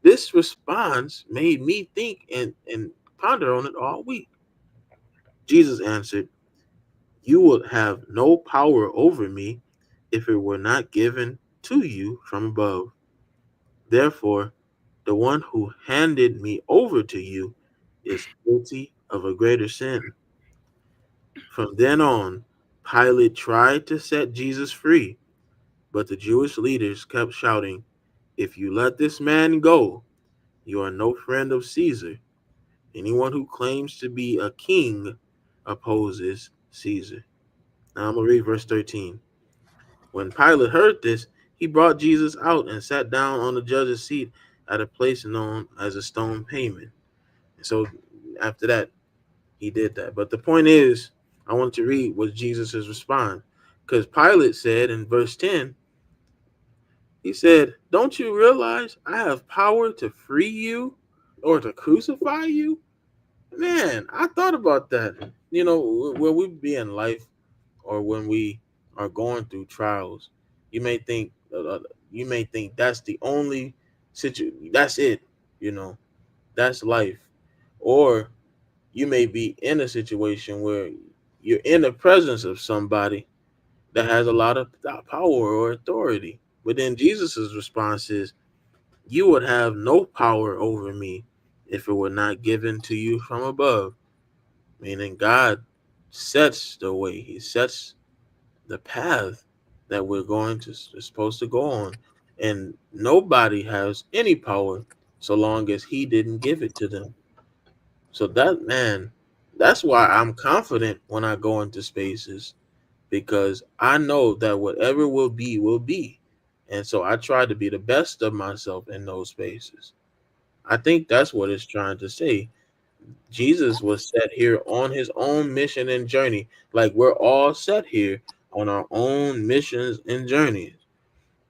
This response made me think and ponder on it all week. Jesus answered, you would have no power over me if it were not given to you from above. Therefore, the one who handed me over to you is guilty of a greater sin. From then on, Pilate tried to set Jesus free, but the Jewish leaders kept shouting, if you let this man go, you are no friend of Caesar. Anyone who claims to be a king opposes Caesar. Now I'm going to read verse 13. When Pilate heard this, he brought Jesus out and sat down on the judge's seat at a place known as a stone pavement. So after that, he did that. But the point is, I want to read what Jesus' response. Because Pilate said in verse 10, he said, don't you realize I have power to free you or to crucify you? Man, I thought about that. You know, where we be in life or when we are going through trials, you may think that's the only situation. That's it. You know, that's life. Or you may be in a situation where you're in the presence of somebody that has a lot of power or authority. But then Jesus's response is, you would have no power over me if it were not given to you from above. Meaning God sets the way. He sets the path that we're going to supposed to go on. And nobody has any power so long as he didn't give it to them. So that, man, that's why I'm confident when I go into spaces, because I know that whatever will be will be. And so I try to be the best of myself in those spaces. I think that's what it's trying to say. Jesus was set here on his own mission and journey, like we're all set here on our own missions and journeys.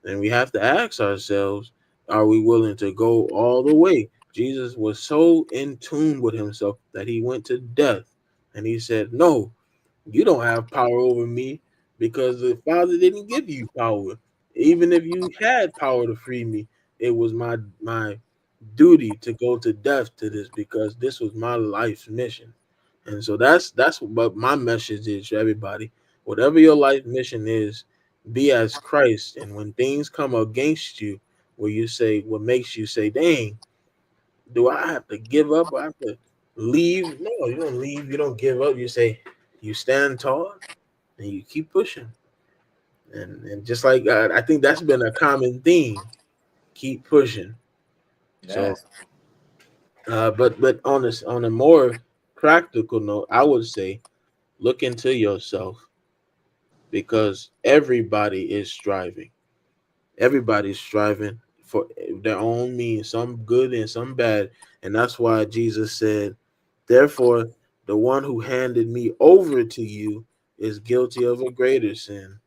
And we have to ask ourselves, are we willing to go all the way? Jesus was so in tune with himself that he went to death. And he said, no, you don't have power over me because the Father didn't give you power. Even if you had power to free me, it was my duty to go to death to this because this was my life's mission. And so that's what my message is to everybody. Whatever your life mission is, be as Christ. And when things come against you, where you say, what makes you say, dang, do I have to give up? I have to leave? No, you don't leave. You don't give up. You say, you stand tall and you keep pushing. And just like I think that's been a common theme. Keep pushing. So Yes. but on a more practical note, I would say look into yourself because everybody is striving. Everybody's striving for their own means, some good and some bad. And that's why Jesus said, therefore, the one who handed me over to you is guilty of a greater sin.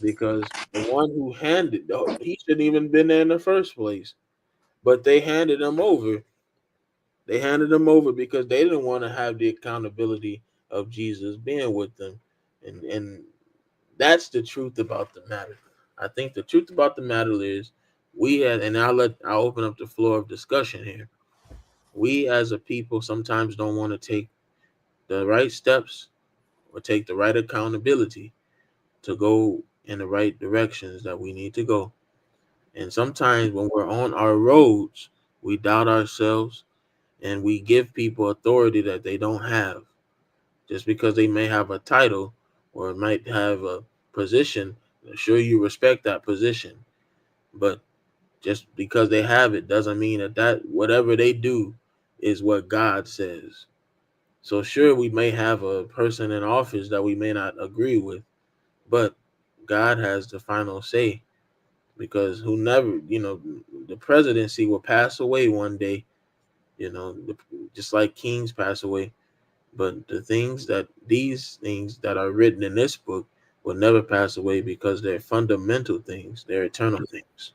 Because the one who handed, he shouldn't even been there in the first place. But they handed him over. They handed him over because they didn't want to have the accountability of Jesus being with them. And that's the truth about the matter. I think the truth about the matter is we had, and I'll open up the floor of discussion here. We as a people sometimes don't want to take the right steps or take the right accountability to go in the right directions that we need to go. And sometimes when we're on our roads, we doubt ourselves and we give people authority that they don't have just because they may have a title or might have a position. Sure, you respect that position, but just because they have it doesn't mean that whatever they do is what God says. So sure, we may have a person in office that we may not agree with, but God has the final say because who never, the presidency will pass away one day, you know, just like kings pass away. But these things that are written in this book will never pass away because they're fundamental things, they're eternal things.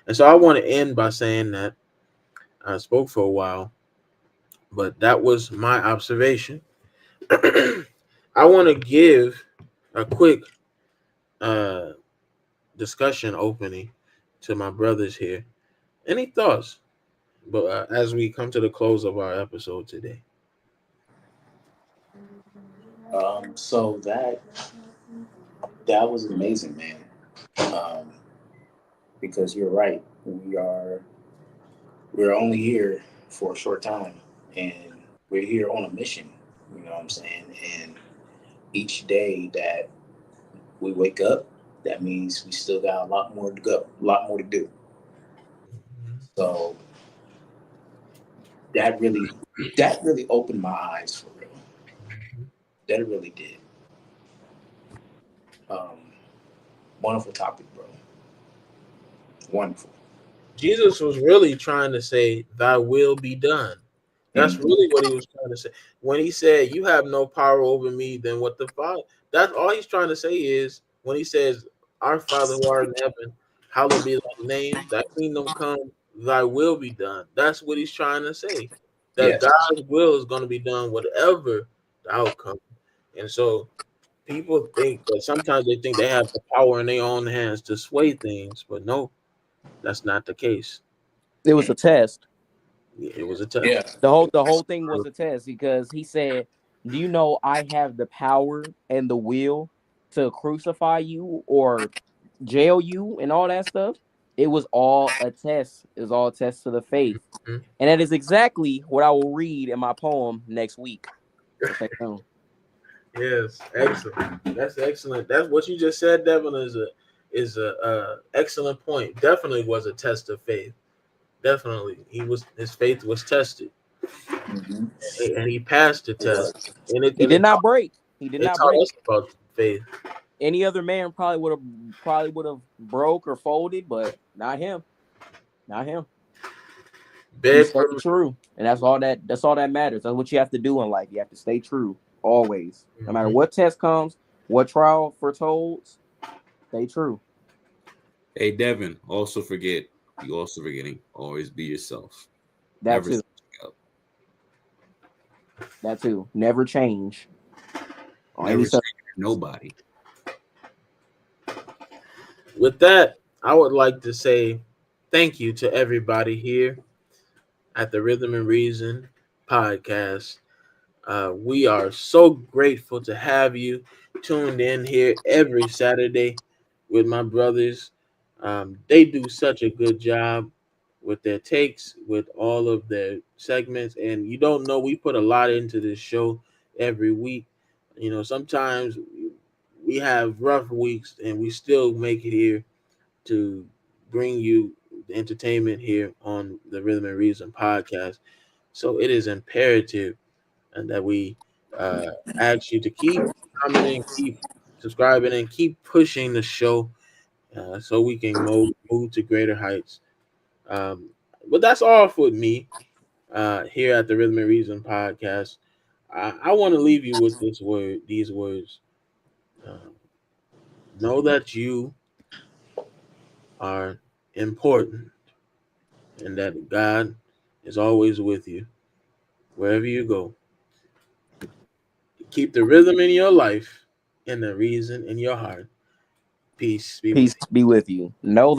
And so I want to end by saying that I spoke for a while, but that was my observation. I want to give a quick uh, discussion opening to my brothers here. Any thoughts? But as we come to the close of our episode today, So that was amazing, man. Um, because you're right. We're only here for a short time, and we're here on a mission. You know what I'm saying? And each day that we wake up, that means we still got a lot more to go, a lot more to do. So that really that really opened my eyes for real. That really did. Um, Wonderful topic, bro. Wonderful. Jesus was really trying to say, "Thy will be done." That's Mhm. really what he was trying to say. When he said, "You have no power over me than what the Father," that's all he's trying to say is when he says, "Our Father who art in heaven, hallowed be thy name, thy kingdom come, thy will be done." That's what he's trying to say. That Yes. God's will is going to be done, whatever the outcome. And so people think that sometimes they think they have the power in their own hands to sway things, but no, that's not the case. It was a test. It was a test. Yeah. The whole thing was a test because he said, "Do you know I have the power and the will to crucify you or jail you and all that stuff?" It was all a test. It was all a test to the faith. Mhm. And that is exactly what I will read in my poem next week. So stay tuned. Yes, excellent. That's excellent. That's what you just said, Devin. Is a excellent point. Definitely was a test of faith. Definitely, his faith was tested, Hmm. and he passed the It test. was. And it He and did it not taught, break. He did it not taught break. us about faith. Any other man probably would have broke or folded, but not him. Not him. He Beg stayed for. true. And that's all that matters. That's what you have to do in life. You have to stay true always. No matter Mhm. what test comes, what trial foretold, stay true. Hey, Devin, you also forgetting, always be yourself. That Never too. speak up. That too. Never change on any Never say subject. nobody. With that, I would like to say thank you to everybody here at the Rhythm and Reason podcast. We are so grateful to have you tuned in here every Saturday with my brothers. They do such a good job with their takes, with all of their segments. And you don't know, we put a lot into this show every week. Sometimes we have rough weeks and we still make it here to bring you entertainment here on the Rhythm and Reason podcast. So it is imperative and that we uh, ask you to keep commenting, keep subscribing, and keep pushing the show so we can move to greater heights. Um, but that's all for me here at the Rhythm and Reason podcast. I want to leave you with these words. Uh, know that you are important and that God is always with you wherever you go. Keep the rhythm in your life and the reason in your heart. Peace. Be with Peace be with you. Know